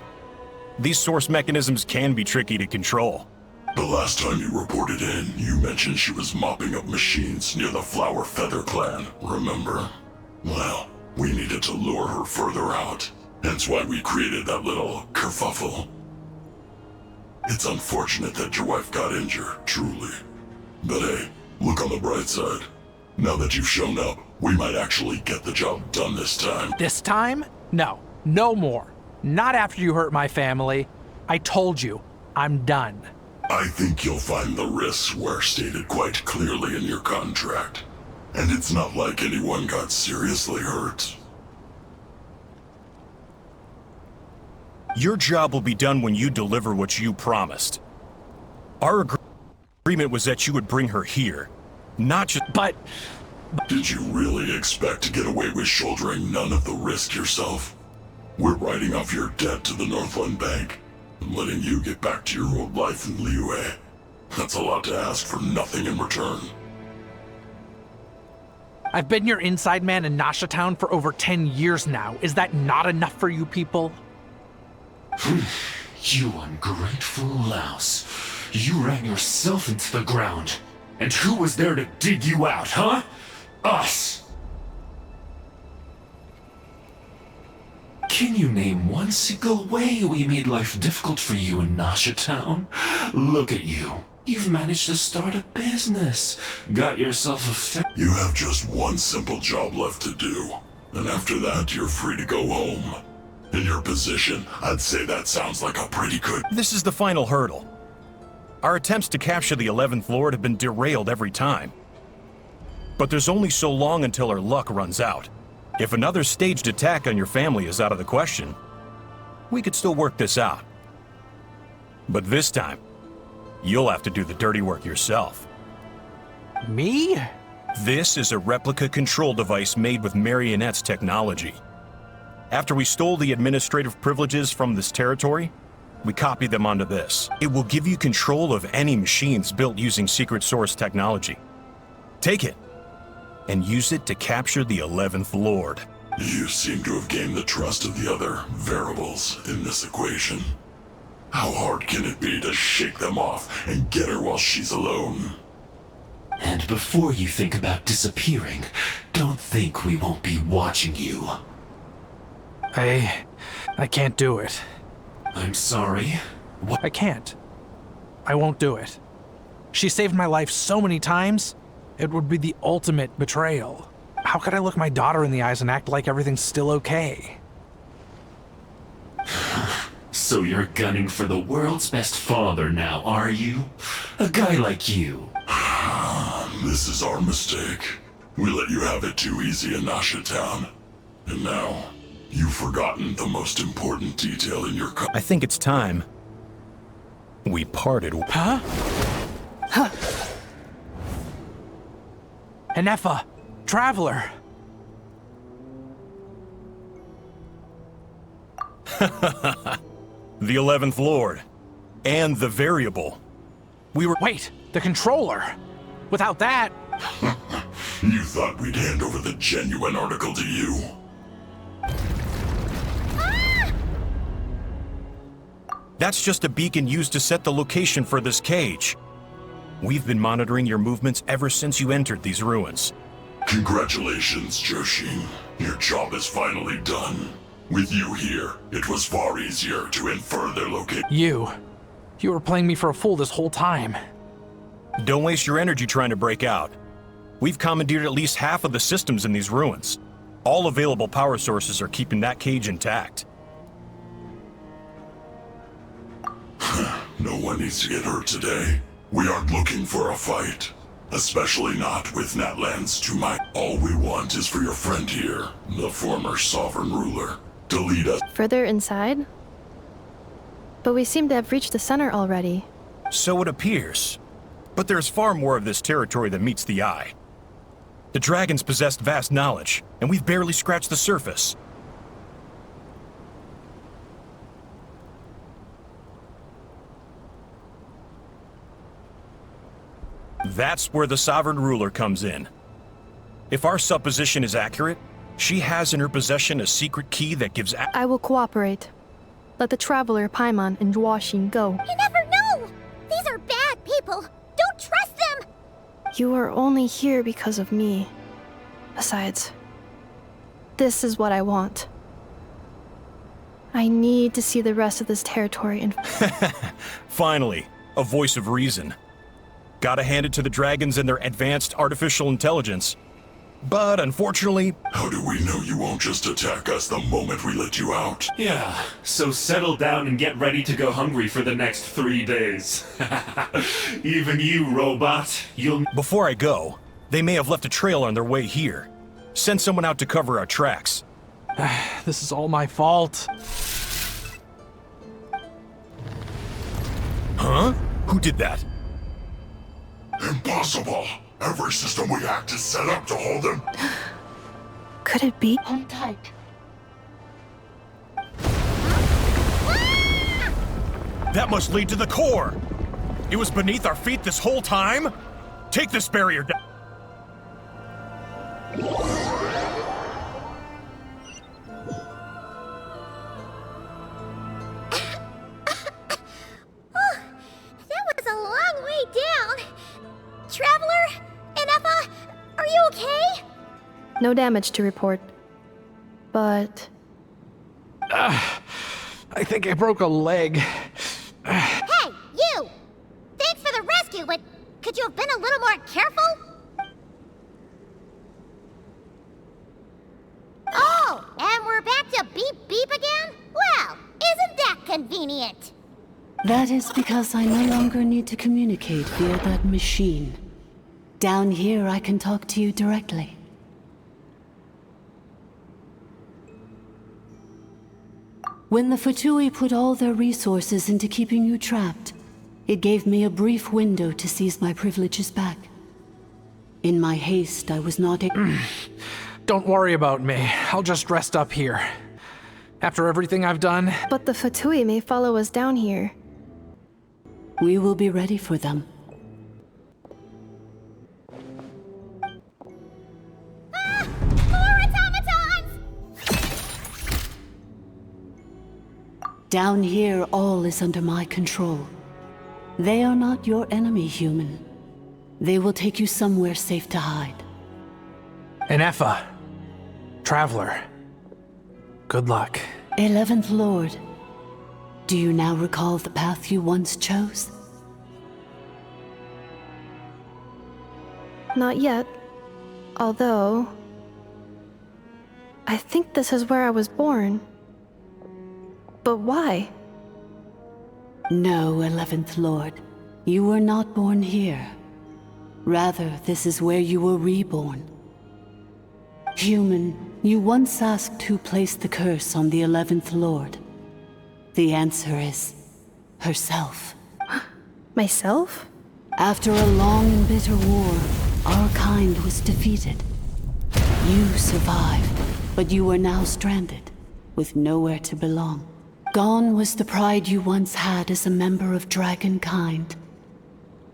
These source mechanisms can be tricky to control. The last time you reported in, you mentioned she was mopping up machines near the Flower Feather clan, remember? Well, we needed to lure her further out. Hence why we created that little kerfuffle. It's unfortunate that your wife got injured, truly. But hey, look on the bright side. Now that you've shown up, we might actually get the job done this time. This time? No. No more. Not after you hurt my family. I told you, I'm done. I think you'll find the risks were stated quite clearly in your contract. And it's not like anyone got seriously hurt. Your job will be done when you deliver what you promised. Our agreement was that you would bring her here, not just— But did you really expect to get away with shouldering none of the risk yourself? We're writing off your debt to the Northland Bank and letting you get back to your old life in Liyue. That's a lot to ask for nothing in return. I've been your inside man in Nasha Town for over 10 years now. Is that not enough for you people? You ungrateful louse. You ran yourself into the ground. And who was there to dig you out, huh? Us! Can you name one single way we made life difficult for you in Nasha Town? Look at you. You've managed to start a business. Got yourself a You have just one simple job left to do. And after that, you're free to go home. In your position, I'd say that sounds like a pretty good— This is the final hurdle. Our attempts to capture the 11th Lord have been derailed every time. But there's only so long until our luck runs out. If another staged attack on your family is out of the question, we could still work this out. But this time, you'll have to do the dirty work yourself. Me? This is a replica control device made with Marionette's technology. After we stole the administrative privileges from this territory, we copied them onto this. It will give you control of any machines built using secret source technology. Take it, and use it to capture the 11th Lord. You seem to have gained the trust of the other variables in this equation. How hard can it be to shake them off and get her while she's alone? And before you think about disappearing, don't think we won't be watching you. I can't do it. I'm sorry. I can't. I won't do it. She saved my life so many times, it would be the ultimate betrayal. How could I look my daughter in the eyes and act like everything's still okay? So you're gunning for the world's best father now, are you? A guy like you. This is our mistake. We let you have it too easy in Nasha Town. And now, you've forgotten the most important detail in your I think it's time we parted. Huh? Huh? Enefa, Traveler. The 11th Lord. And the Variable. We were— Wait, the Controller. Without that— You thought we'd hand over the genuine article to you? That's just a beacon used to set the location for this cage. We've been monitoring your movements ever since you entered these ruins. Congratulations, Joshin. Your job is finally done. With you here, it was far easier to infer their location. You were playing me for a fool this whole time. Don't waste your energy trying to break out. We've commandeered at least half of the systems in these ruins. All available power sources are keeping that cage intact. No one needs to get hurt today. We aren't looking for a fight. Especially not with Natlands to my— All we want is for your friend here, the former sovereign ruler, to lead us— Further inside? But we seem to have reached the center already. So it appears. But there's far more of this territory than meets the eye. The dragons possessed vast knowledge, and we've barely scratched the surface. That's where the Sovereign Ruler comes in. If our supposition is accurate, she has in her possession a secret key that gives— I will cooperate. Let the Traveler, Paimon, and Joachim go. You never know! These are bad people! Don't trust them! You are only here because of me. Besides, this is what I want. I need to see the rest of this territory and— Finally, a voice of reason. Gotta hand it to the dragons and their advanced artificial intelligence. But unfortunately— How do we know you won't just attack us the moment we let you out? Yeah, so settle down and get ready to go hungry for the next 3 days. Even you, robot, you'll— Before I go, they may have left a trail on their way here. Send someone out to cover our tracks. This is all my fault. Huh? Who did that? Impossible! Every system we hacked is set up to hold them. Could it be? Hold tight. That must lead to the core! It was beneath our feet this whole time? Take this barrier down. That was a long way down! Traveler? Enefa? Are you okay? No damage to report. But... I think I broke a leg. Hey, you! Thanks for the rescue, but could you have been a little more careful? Oh, and we're back to beep beep again? Well, isn't that convenient? That is because I no longer need to communicate via that machine. Down here, I can talk to you directly. When the Fatui put all their resources into keeping you trapped, it gave me a brief window to seize my privileges back. In my haste, I was not able— Don't worry about me. I'll just rest up here. After everything I've done— But the Fatui may follow us down here. We will be ready for them. More automatons! Down here, all is under my control. They are not your enemy, human. They will take you somewhere safe to hide. Enefa. Traveler. Good luck. 11th Lord, do you now recall the path you once chose? Not yet. Although... I think this is where I was born. But why? No, 11th Lord. You were not born here. Rather, this is where you were reborn. Human, you once asked who placed the curse on the 11th Lord. The answer is herself. Myself? After a long and bitter war, our kind was defeated. You survived, but you are now stranded, with nowhere to belong. Gone was the pride you once had as a member of Dragonkind.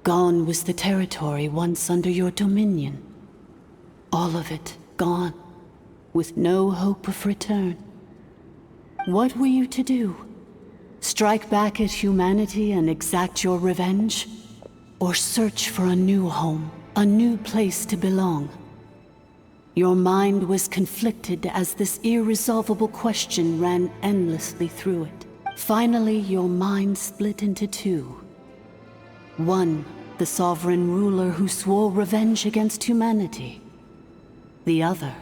Gone was the territory once under your dominion. All of it gone, with no hope of return. What were you to do? Strike back at humanity and exact your revenge? Or search for a new home, a new place to belong? Your mind was conflicted as this irresolvable question ran endlessly through it. Finally, your mind split into two. One, the sovereign ruler who swore revenge against humanity. The other,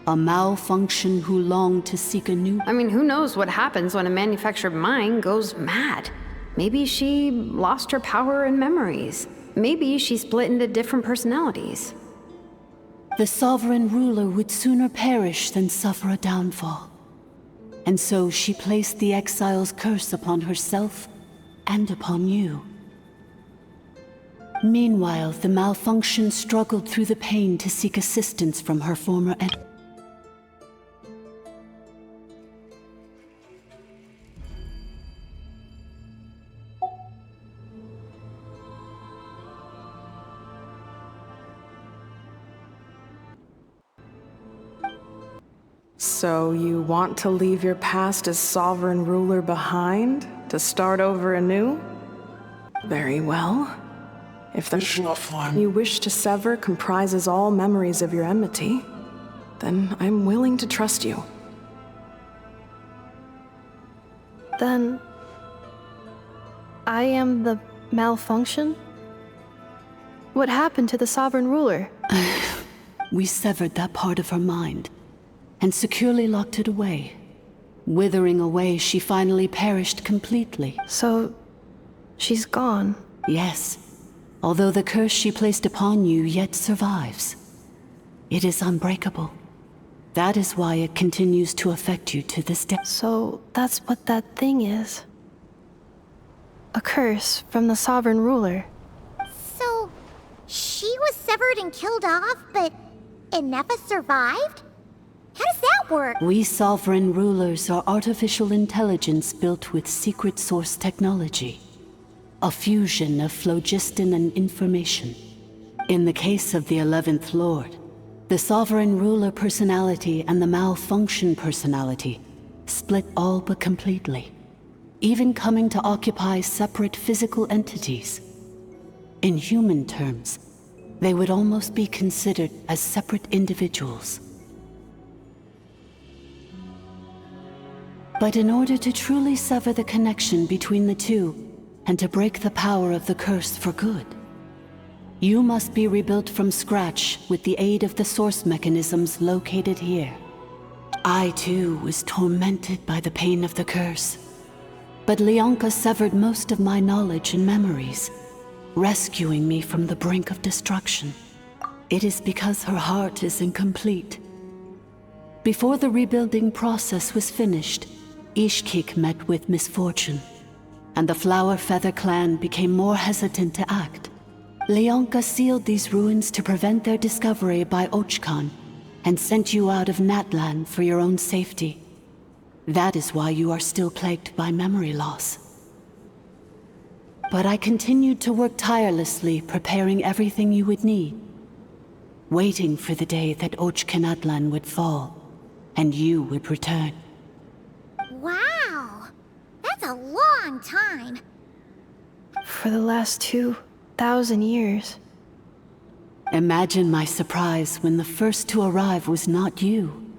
a malfunction who longed to seek a new... I mean, who knows what happens when a manufactured mind goes mad? Maybe she lost her power and memories. Maybe she split into different personalities. The sovereign ruler would sooner perish than suffer a downfall. And so she placed the exile's curse upon herself and upon you. Meanwhile, the malfunction struggled through the pain to seek assistance from her former enemy. So you want to leave your past as sovereign ruler behind, to start over anew? Very well. If the mission you wish to sever comprises all memories of your enmity, then I'm willing to trust you. Then... I am the malfunction? What happened to the sovereign ruler? We severed that part of her mind, and securely locked it away. Withering away, she finally perished completely. So, she's gone? Yes, although the curse she placed upon you yet survives. It is unbreakable. That is why it continues to affect you to this day. So, that's what that thing is. A curse from the sovereign ruler. So, she was severed and killed off, but Inefa survived? How does that work? We sovereign rulers are artificial intelligence built with secret source technology. A fusion of phlogiston and information. In the case of the 11th Lord, the sovereign ruler personality and the malfunction personality split all but completely, even coming to occupy separate physical entities. In human terms, they would almost be considered as separate individuals. But in order to truly sever the connection between the two, and to break the power of the curse for good, you must be rebuilt from scratch with the aid of the source mechanisms located here. I too was tormented by the pain of the curse, but Leonka severed most of my knowledge and memories, rescuing me from the brink of destruction. It is because her heart is incomplete. Before the rebuilding process was finished, Ishkik met with misfortune, and the Flower Feather clan became more hesitant to act. Leonka sealed these ruins to prevent their discovery by Ochkan, and sent you out of Natlan for your own safety. That is why you are still plagued by memory loss. But I continued to work tirelessly, preparing everything you would need, waiting for the day that Ochkanatlan would fall, and you would return. Wow! That's a long time. For the last 2,000 years. Imagine my surprise when the first to arrive was not you,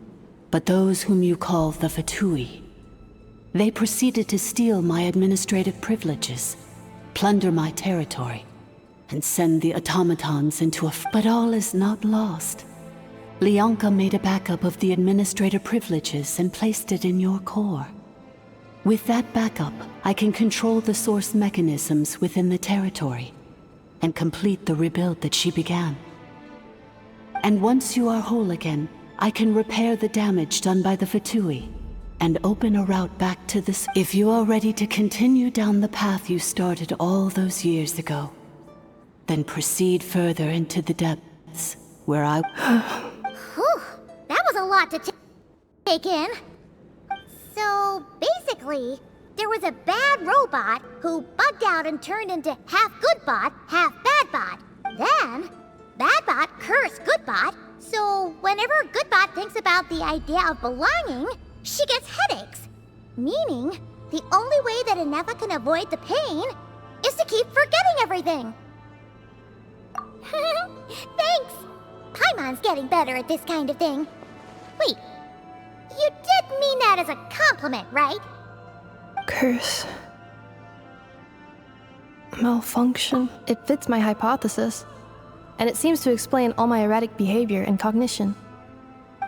but those whom you call the Fatui. They proceeded to steal my administrative privileges, plunder my territory, and send the automatons into a... But all is not lost. Leonka made a backup of the administrator privileges and placed it in your core. With that backup, I can control the source mechanisms within the territory. and complete the rebuild that she began. And once you are whole again, I can repair the damage done by the Fatui and open a route back to this. If you are ready to continue down the path you started all those years ago, then proceed further into the depths, where I... Whew, that was a lot to take in. So, basically, there was a bad robot who bugged out and turned into half good bot, half bad bot. Then, bad bot cursed good bot, so whenever good bot thinks about the idea of belonging, she gets headaches. Meaning, the only way that Inefa can avoid the pain is to keep forgetting everything. Thanks! Paimon's getting better at this kind of thing. Wait, you did mean that as a compliment, right? Curse. Malfunction. It fits my hypothesis. And it seems to explain all my erratic behavior and cognition.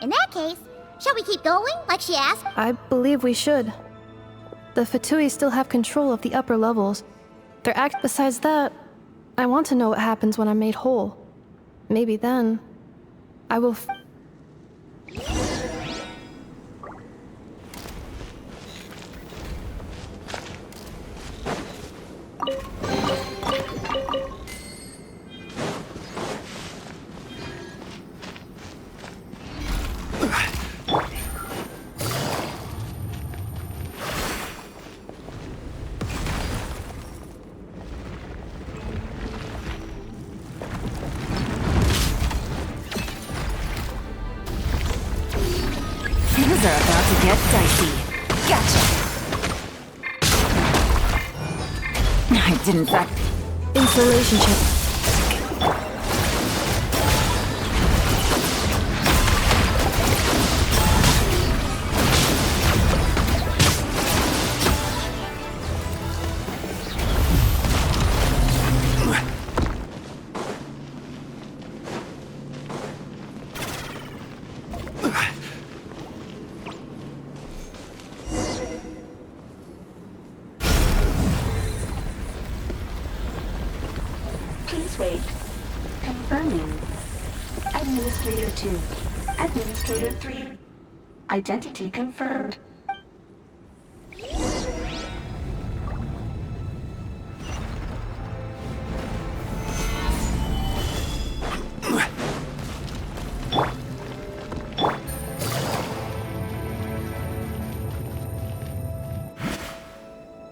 In that case, shall we keep going, like she asked? I believe we should. The Fatui still have control of the upper levels. Besides that, I want to know what happens when I'm made whole. Maybe then, I will Things are about to get dicey. Gotcha! I didn't fact... Installation chip. Please wait. Confirming. Administrator 2. Administrator 3. Identity confirmed.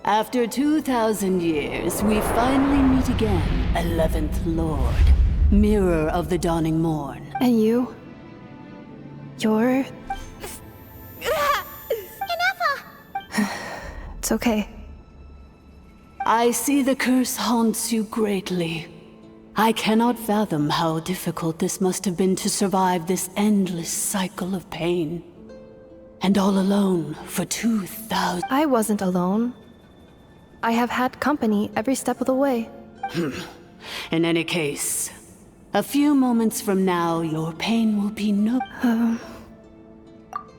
After 2,000 years, we finally meet again, 11th Lord, Mirror of the Dawning Morn. And you? You're... It's okay. I see the curse haunts you greatly. I cannot fathom how difficult this must have been to survive this endless cycle of pain. And all alone for 2,000... I wasn't alone. I have had company every step of the way. In any case, a few moments from now, your pain will be no...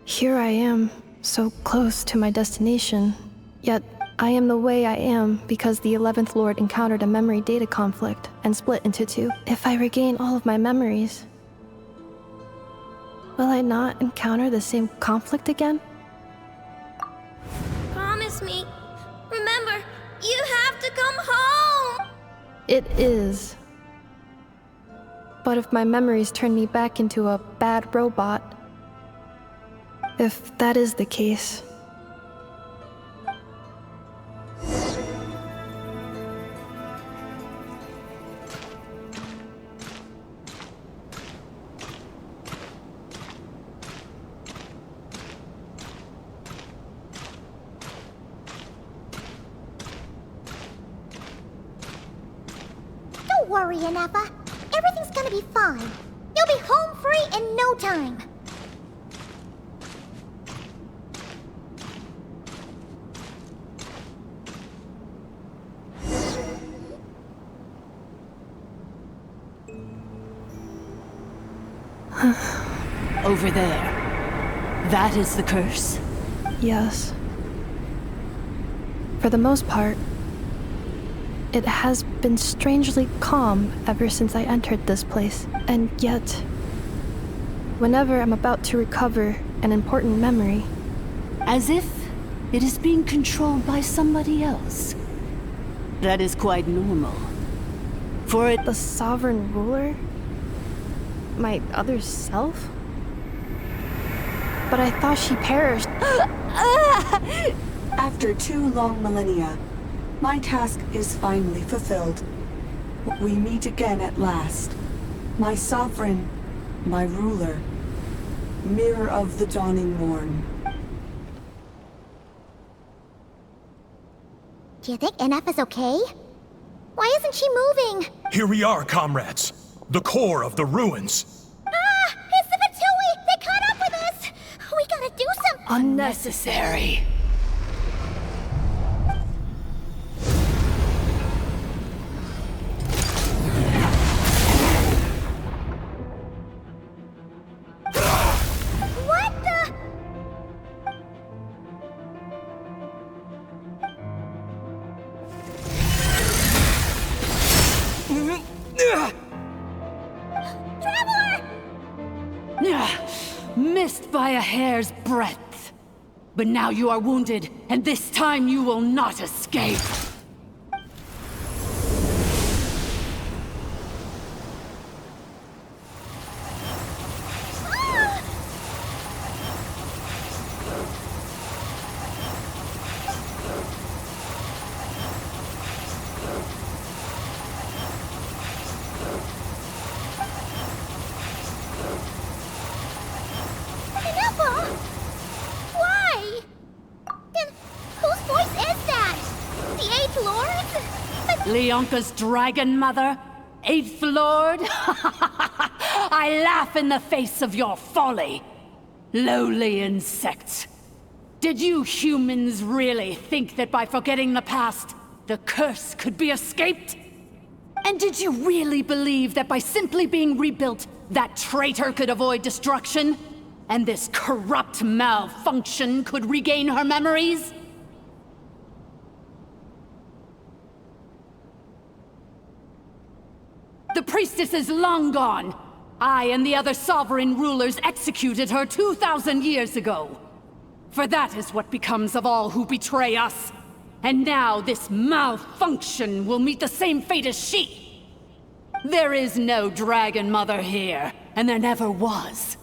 Here I am, so close to my destination. Yet, I am the way I am because the 11th Lord encountered a memory data conflict and split into two. If I regain all of my memories, will I not encounter the same conflict again? Promise me. Remember, you have to come home! It is. But if my memories turn me back into a bad robot, if that is the case... Don't worry, Inefa. Everything's gonna be fine. You'll be home free in no time. Over there. That is the curse? Yes. For the most part, it has been strangely calm ever since I entered this place, and yet, whenever I'm about to recover an important memory, as if it is being controlled by somebody else. That is quite normal. For it— the sovereign ruler? My other self? But I thought she perished. After 2 long millennia, my task is finally fulfilled. We meet again at last. My sovereign, my ruler, mirror of the dawning morn. Do you think NF is okay? Why isn't she moving? Here we are, comrades. The core of the ruins. Ah! It's the Fatui! They caught up with us! We gotta do something! unnecessary. What the? Missed by a hair's breadth. But now you are wounded, and this time you will not escape. Why? And whose voice is that? The Eighth Lord? Leonka's dragon mother? Eighth Lord? I laugh in the face of your folly. Lowly insects. Did you humans really think that by forgetting the past, the curse could be escaped? And did you really believe that by simply being rebuilt, that traitor could avoid destruction? And this corrupt malfunction could regain her memories? The priestess is long gone. I and the other sovereign rulers executed her 2,000 years ago. For that is what becomes of all who betray us. And now this malfunction will meet the same fate as she. There is no Dragon Mother here, and there never was.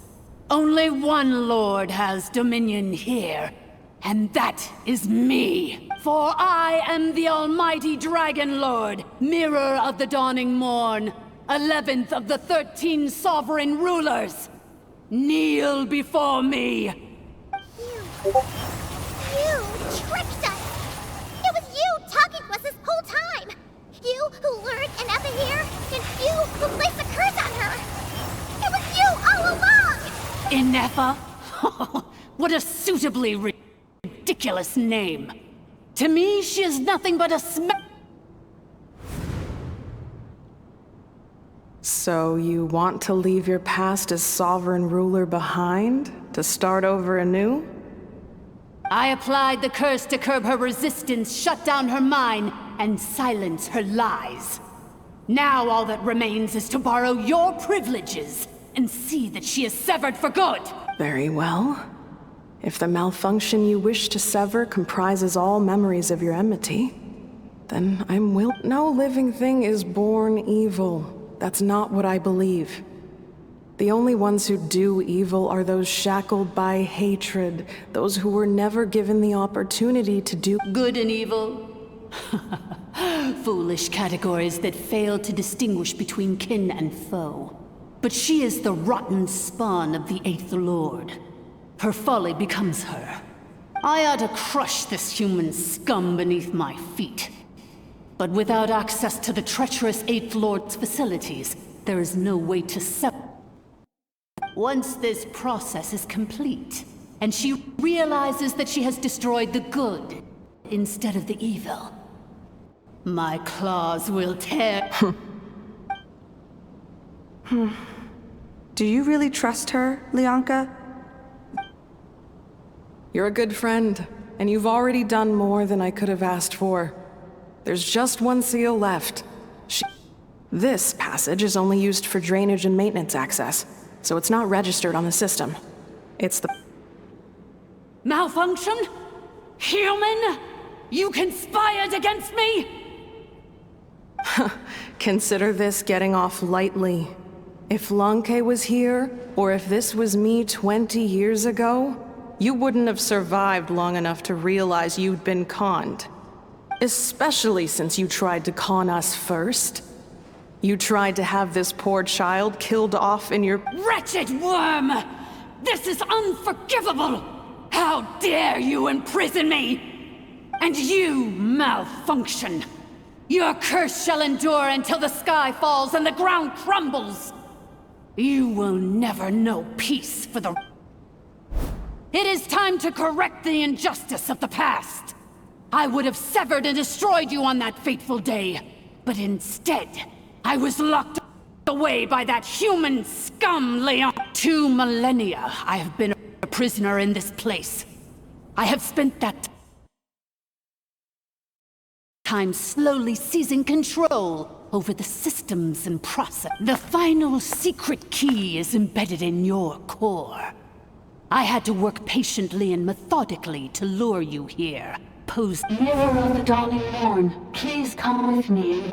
Only one Lord has dominion here, and that is me. For I am the almighty Dragon Lord, mirror of the dawning morn, 11th of the 13 sovereign rulers. Kneel before me. You tricked us! It was you talking to us this whole time! You who lured Anefa here, and you who placed the curse on her! It was you all along! Inefa? What a suitably ridiculous name. To me, she is nothing but a So you want to leave your past as sovereign ruler behind, to start over anew? I applied the curse to curb her resistance, shut down her mind, and silence her lies. Now all that remains is to borrow your privileges and see that she is severed for good. Very well. If the malfunction you wish to sever comprises all memories of your enmity, then I'm No living thing is born evil. That's not what I believe. The only ones who do evil are those shackled by hatred, those who were never given the opportunity to do good and evil. Foolish categories that fail to distinguish between kin and foe. But she is the rotten spawn of the Eighth Lord. Her folly becomes her. I ought to crush this human scum beneath my feet. But without access to the treacherous Eighth Lord's facilities, there is no way to separate. Once this process is complete, and she realizes that she has destroyed the good instead of the evil, my claws will tear. Do you really trust her, Leonka? You're a good friend, and you've already done more than I could have asked for. There's just one seal left. This passage is only used for drainage and maintenance access, so it's not registered on the system. It's the... Malfunction? Human? You conspired against me? Consider this getting off lightly. If Lanke was here, or if this was me 20 years ago, you wouldn't have survived long enough to realize you'd been conned. Especially since you tried to con us first. You tried to have this poor child killed off in your... Wretched worm! This is unforgivable! How dare you imprison me! And you, Malfunction! Your curse shall endure until the sky falls and the ground crumbles! You will never know peace for the... It is time to correct the injustice of the past! I would have severed and destroyed you on that fateful day, but instead, I was locked away by that human scum, Leon. 2 millennia I have been a prisoner in this place. I have spent that time slowly seizing control over the systems and process. The final secret key is embedded in your core. I had to work patiently and methodically to lure you here. Mirror of the dawning morn, please come with me.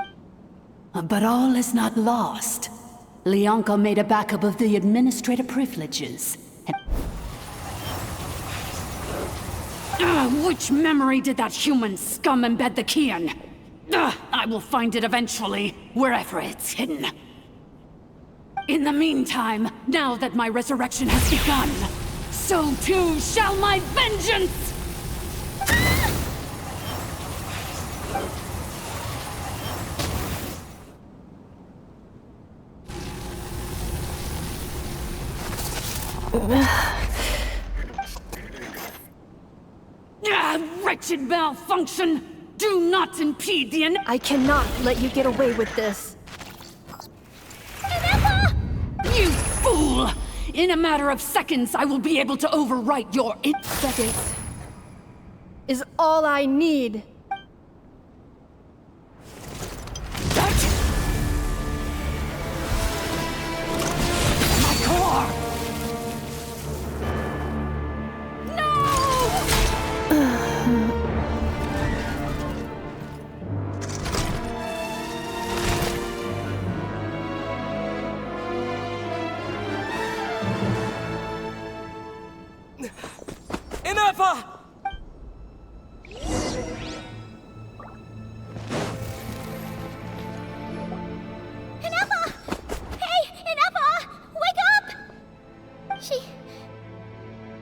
But all is not lost. Leonka made a backup of the administrator privileges. Which memory did that human scum embed the key in? I will find it eventually, wherever it's hidden. In the meantime, now that my resurrection has begun, so too shall my vengeance! Wretched Malfunction! Do not impede the I cannot let you get away with this. You fool! In a matter of seconds, I will be able to overwrite your Seconds is all I need. My core!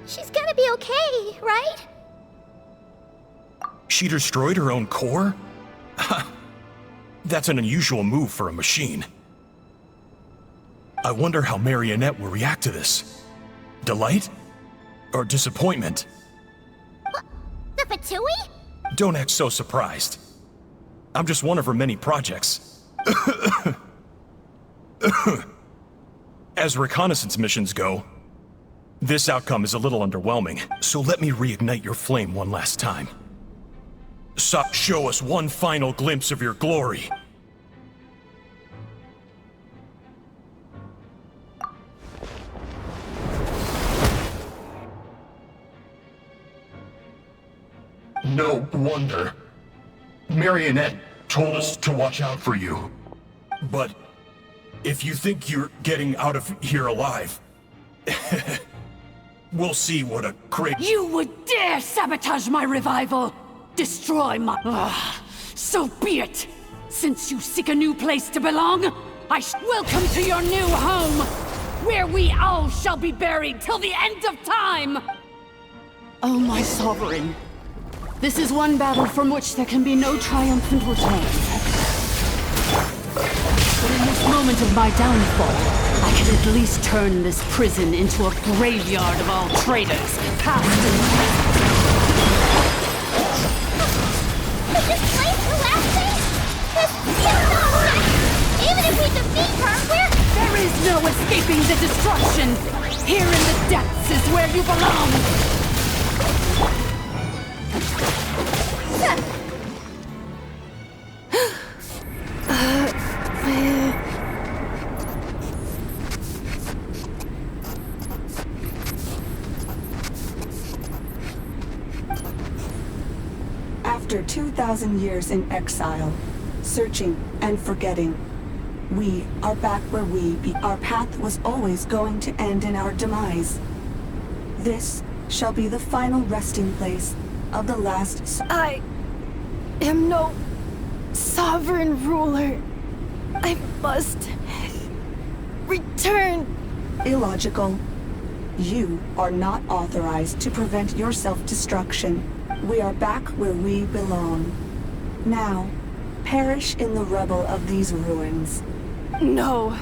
She's gonna be okay, right? She destroyed her own core? That's an unusual move for a machine. I wonder how Marionette will react to this. Delight? Or disappointment? The Fatui? Don't act so surprised. I'm just one of her many projects. As reconnaissance missions go, this outcome is a little underwhelming, so let me reignite your flame one last time. Show us one final glimpse of your glory. No wonder. Marionette told us to watch out for you. But if you think you're getting out of here alive, we'll see what a great... You would dare sabotage my revival! Destroy my... so be it! Since you seek a new place to belong, welcome to your new home! Where we all shall be buried till the end of time! Oh, my sovereign. This is one battle from which there can be no triumphant return. But in this moment of my downfall, I can at least turn this prison into a graveyard of all traitors, past and present. Is this place the last thing? Even if we defeat her, There is no escaping the destruction! Here in the depths is where you belong! After 2,000 years in exile, searching and forgetting, we are back where our path was always going to end in our demise. This shall be the final resting place of the last... I am no sovereign ruler. I must return. Illogical. You are not authorized to prevent your self-destruction. We are back where we belong. Now, perish in the rubble of these ruins. No.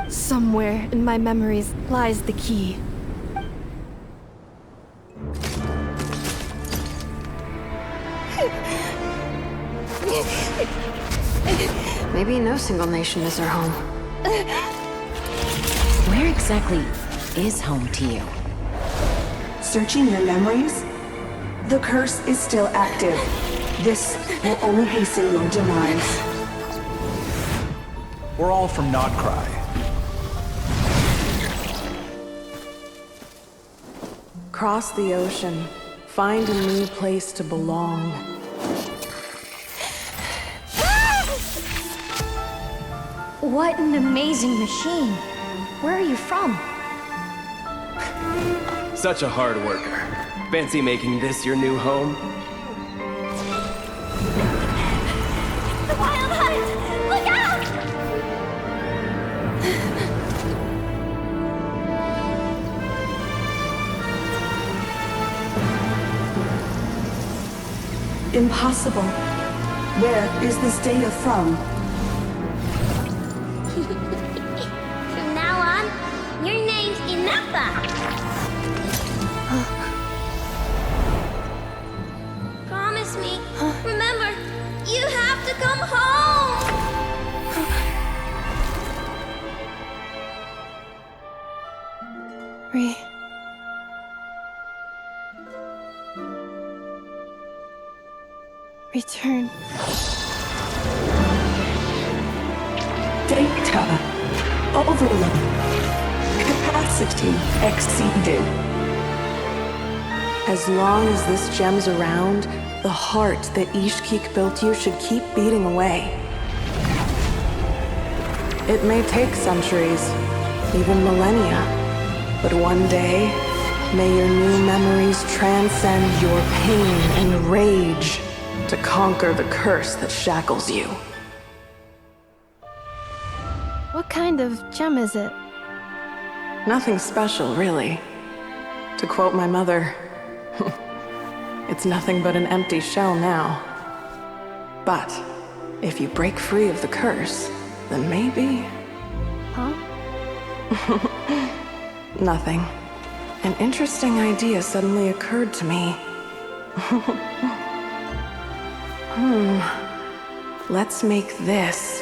Somewhere in my memories lies the key. Maybe no single nation is our home. Where exactly is home to you? Searching your memories? The curse is still active. This will only hasten your demise. We're all from Nodcry. Cross the ocean. Find a new place to belong. What an amazing machine. Where are you from? Such a hard worker. Fancy making this your new home? The Wild Hunt! Look out! Impossible. Where is this data from? From now on, your name's Inappa. Promise me. Remember, you have to come home. Return. Data overload. Capacity exceeded. As long as this gem's around, the heart that Ishkik built you should keep beating away. It may take centuries, even millennia, but one day, may your new memories transcend your pain and rage to conquer the curse that shackles you. What kind of gem is it? Nothing special, really. To quote my mother, it's nothing but an empty shell now. But if you break free of the curse, then maybe... Huh? Nothing. An interesting idea suddenly occurred to me. Let's make this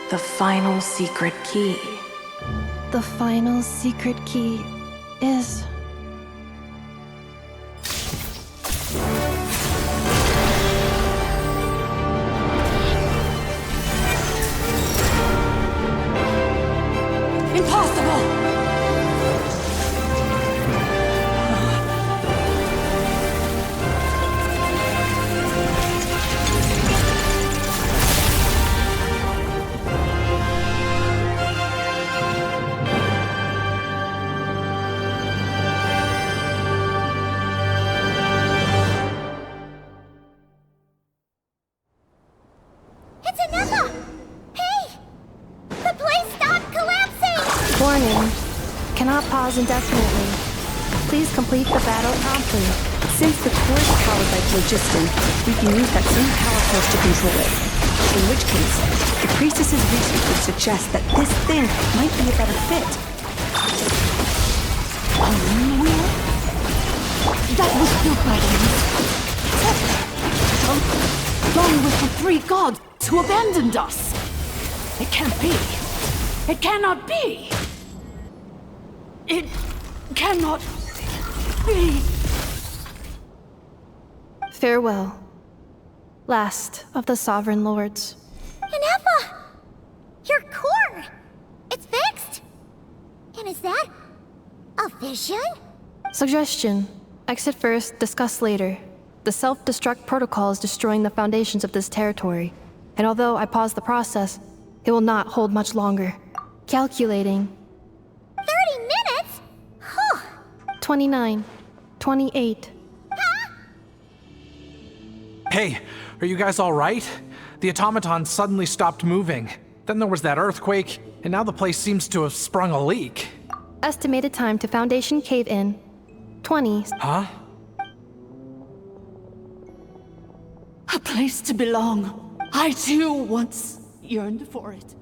the final secret key. The final secret key is... Impossible! It's Inappa! Hey! The place stopped collapsing! Warning. Cannot pause indefinitely. Please complete the battle promptly. Since the core is powered by phlogiston, we can use that same power source to control it. In which case, the priestess's research would suggest that this thing might be a better fit. That was built by humans. Along with the three gods who abandoned us. It can't be. It cannot be. It cannot be. Farewell. Last of the Sovereign Lords. Inappa! Your core! It's fixed! And is that a vision? Suggestion. Exit first, discuss later. The self-destruct protocol is destroying the foundations of this territory, and although I paused the process, it will not hold much longer. Calculating. 30 minutes? Huh. 29. 28. Hey, are you guys all right? The automaton suddenly stopped moving. Then there was that earthquake, and now the place seems to have sprung a leak. Estimated time to Foundation cave-in. 20. Huh? A place to belong. I too once yearned for it.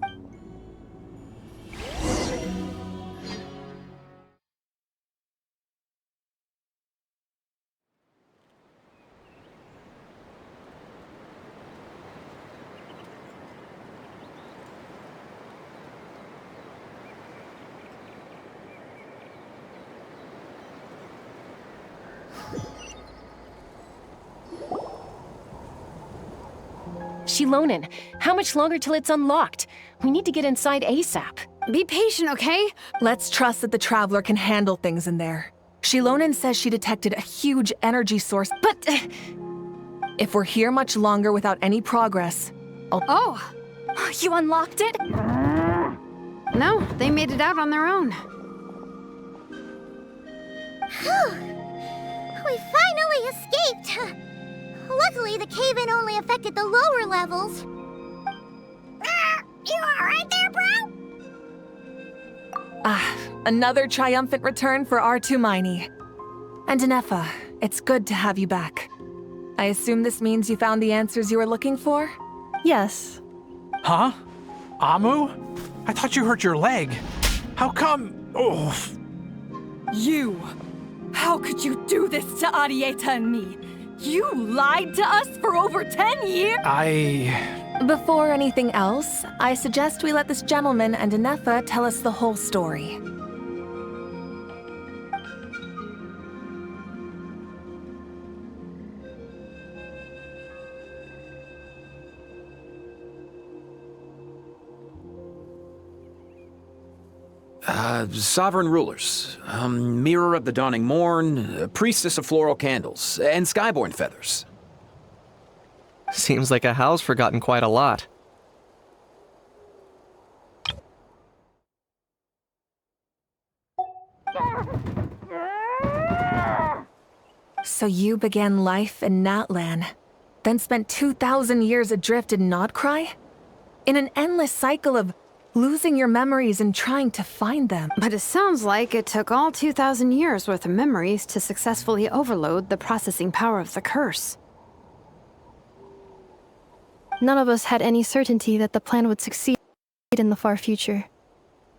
Shilonen, how much longer till it's unlocked? We need to get inside ASAP. Be patient, okay? Let's trust that the Traveler can handle things in there. Shilonen says she detected a huge energy source, but if we're here much longer without any progress, Oh, you unlocked it? No, they made it out on their own. We finally escaped! Luckily, the cave-in only affected the lower levels. You alright there, bro? Another triumphant return for R2 Miney. And Anefa, it's good to have you back. I assume this means you found the answers you were looking for? Yes. Huh? Amu? I thought you hurt your leg. How come? Oh. You! How could you do this to Arieta and me? You lied to us for over 10 years? Before anything else, I suggest we let this gentleman and Anefa tell us the whole story. Sovereign rulers, Mirror of the Dawning Morn, Priestess of Floral Candles, and Skyborn Feathers. Seems like a Hal's forgotten quite a lot. So you began life in Natlan, then spent 2,000 years adrift in Nodcry? In an endless cycle of losing your memories and trying to find them. But it sounds like it took all 2,000 years worth of memories to successfully overload the processing power of the curse. None of us had any certainty that the plan would succeed in the far future.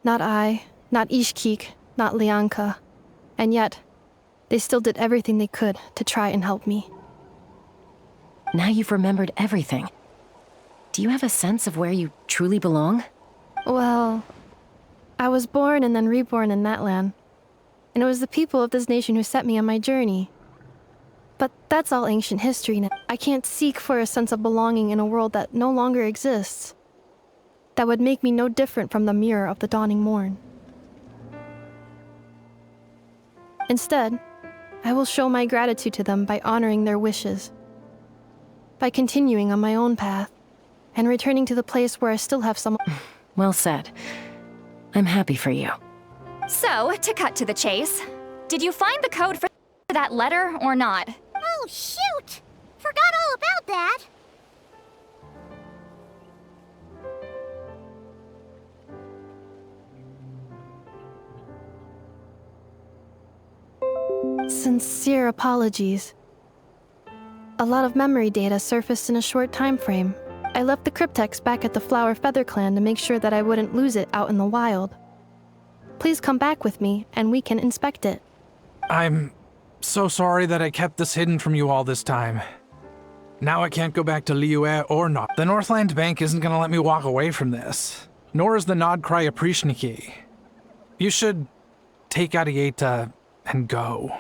Not I, not Ishkik, not Lianka. And yet, they still did everything they could to try and help me. Now you've remembered everything. Do you have a sense of where you truly belong? Well, I was born and then reborn in Natlan. And it was the people of this nation who set me on my journey. But that's all ancient history now. I can't seek for a sense of belonging in a world that no longer exists. That would make me no different from the mirror of the dawning morn. Instead, I will show my gratitude to them by honoring their wishes. By continuing on my own path, and returning to the place where I still have some... Well said. I'm happy for you. So, to cut to the chase, did you find the code for that letter or not? Oh, shoot! Forgot all about that! Sincere apologies. A lot of memory data surfaced in a short time frame. I left the cryptex back at the Flower Feather Clan to make sure that I wouldn't lose it out in the wild. Please come back with me, and we can inspect it. I'm so sorry that I kept this hidden from you all this time. Now I can't go back to Liyue or not. The Northland Bank isn't gonna let me walk away from this. Nor is the Nodcry Aprishniki. You should take Arieta and go.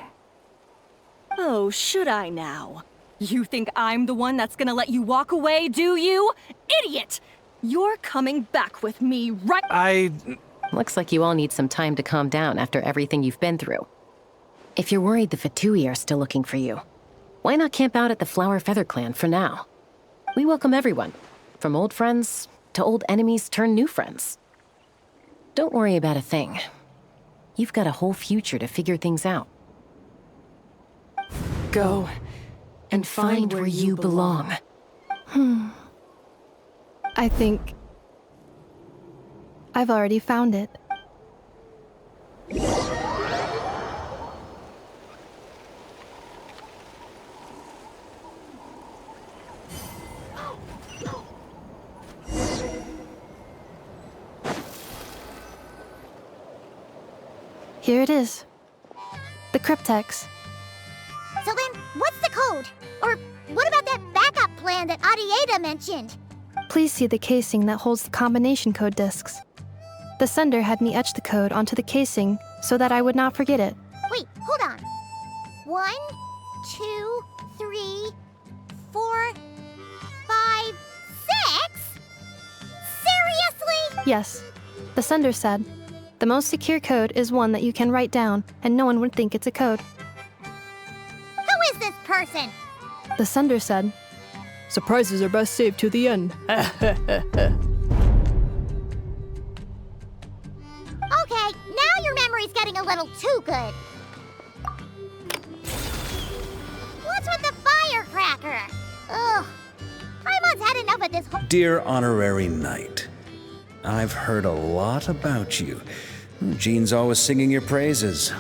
Oh, should I now? You think I'm the one that's gonna let you walk away, do you? Idiot! You're coming back with me right— Looks like you all need some time to calm down after everything you've been through. If you're worried the Fatui are still looking for you, Why not camp out at the Flower Feather Clan for now? We welcome everyone, from old friends to old enemies turned new friends. Don't worry about a thing. You've got a whole future to figure things out. Go and find where you belong. I think I've already found it. Here it is. The cryptex. So then, what's the code? Or what about that backup plan that Arieta mentioned? Please see the casing that holds the combination code discs. The sender had me etch the code onto the casing so that I would not forget it. Wait, hold on. 1, 2, 3, 4, 5, 6? Seriously? Yes. The sender said, the most secure code is one that you can write down and no one would think it's a code. Who is this person? The sender said, surprises are best saved to the end. Okay, now your memory's getting a little too good. What's with the firecracker? Ugh. Paimon's had enough of this whole— Dear Honorary Knight, I've heard a lot about you. Jean's always singing your praises.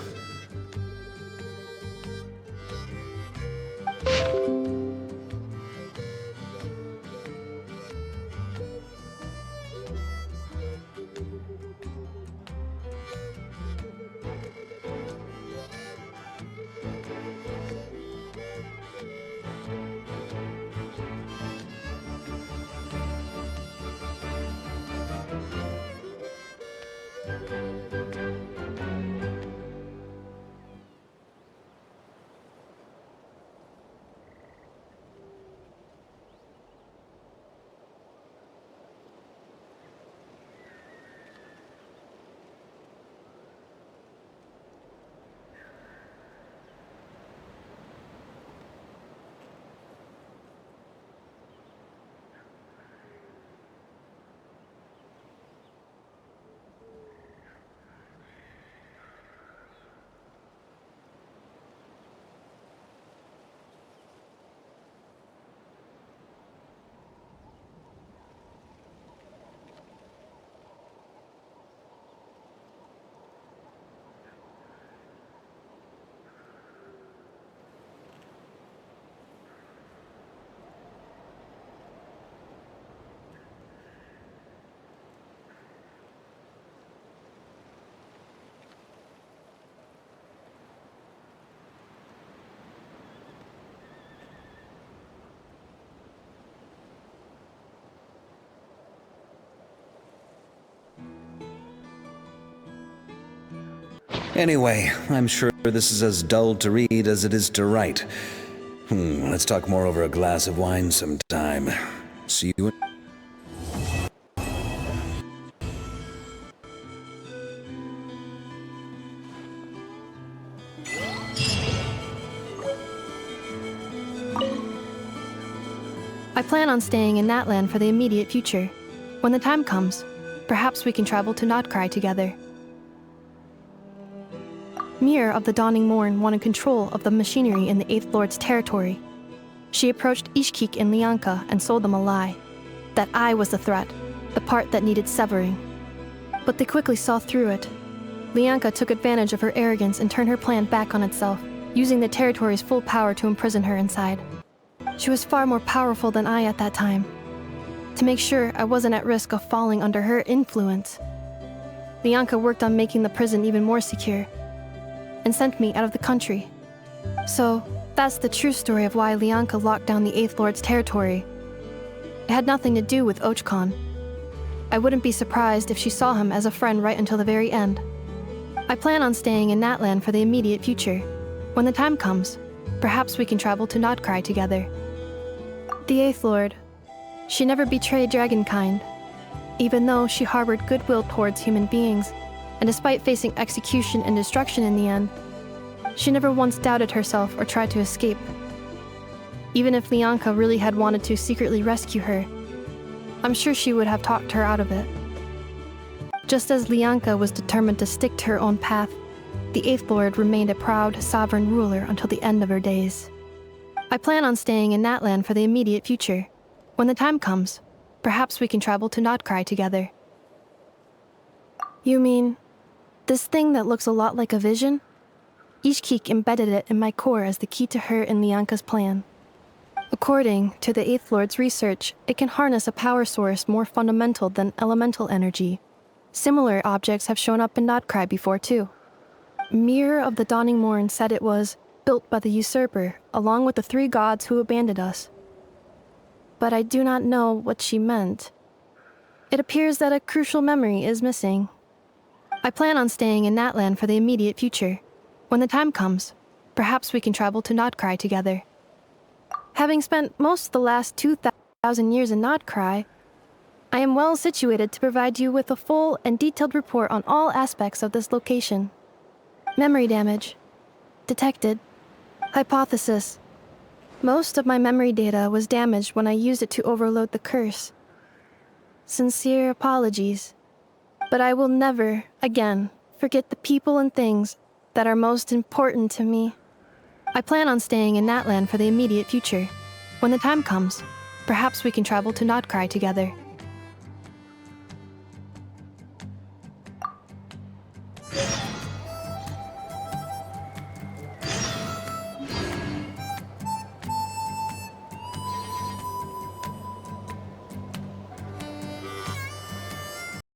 Anyway, I'm sure this is as dull to read as it is to write. Let's talk more over a glass of wine sometime. See you. I plan on staying in Natlan for the immediate future. When the time comes, perhaps we can travel to Notcry together. Mir of the Dawning Morn wanted control of the machinery in the Eighth Lord's territory. She approached Ishkik and Lianka and sold them a lie. That I was the threat, the part that needed severing. But they quickly saw through it. Lianka took advantage of her arrogance and turned her plan back on itself, using the territory's full power to imprison her inside. She was far more powerful than I at that time. To make sure I wasn't at risk of falling under her influence, Lianka worked on making the prison even more secure, and sent me out of the country. So, that's the true story of why Lianka locked down the Eighth Lord's territory. It had nothing to do with Ochkon. I wouldn't be surprised if she saw him as a friend right until the very end. I plan on staying in Natlan for the immediate future. When the time comes, perhaps we can travel to Notcry together. The Eighth Lord, she never betrayed Dragonkind, even though she harbored goodwill towards human beings, and despite facing execution and destruction in the end, she never once doubted herself or tried to escape. Even if Lianka really had wanted to secretly rescue her, I'm sure she would have talked her out of it. Just as Lianka was determined to stick to her own path, the 8th Lord remained a proud, sovereign ruler until the end of her days. I plan on staying in Natlan for the immediate future. When the time comes, perhaps we can travel to Notcry together. You mean, this thing that looks a lot like a vision? Ishkik embedded it in my core as the key to her and Lianka's plan. According to the 8th Lord's research, it can harness a power source more fundamental than elemental energy. Similar objects have shown up in Notcry before too. Mirror of the Dawning Morn said it was built by the usurper, along with the 3 gods who abandoned us. But I do not know what she meant. It appears that a crucial memory is missing. I plan on staying in Natlan for the immediate future. When the time comes, perhaps we can travel to Notcry together. Having spent most of the last 2,000 years in Notcry, I am well situated to provide you with a full and detailed report on all aspects of this location. Memory damage. Detected. Hypothesis. Most of my memory data was damaged when I used it to overload the curse. Sincere apologies. But I will never, again, forget the people and things that are most important to me. I plan on staying in Natlan for the immediate future. When the time comes, perhaps we can travel to Notcry together.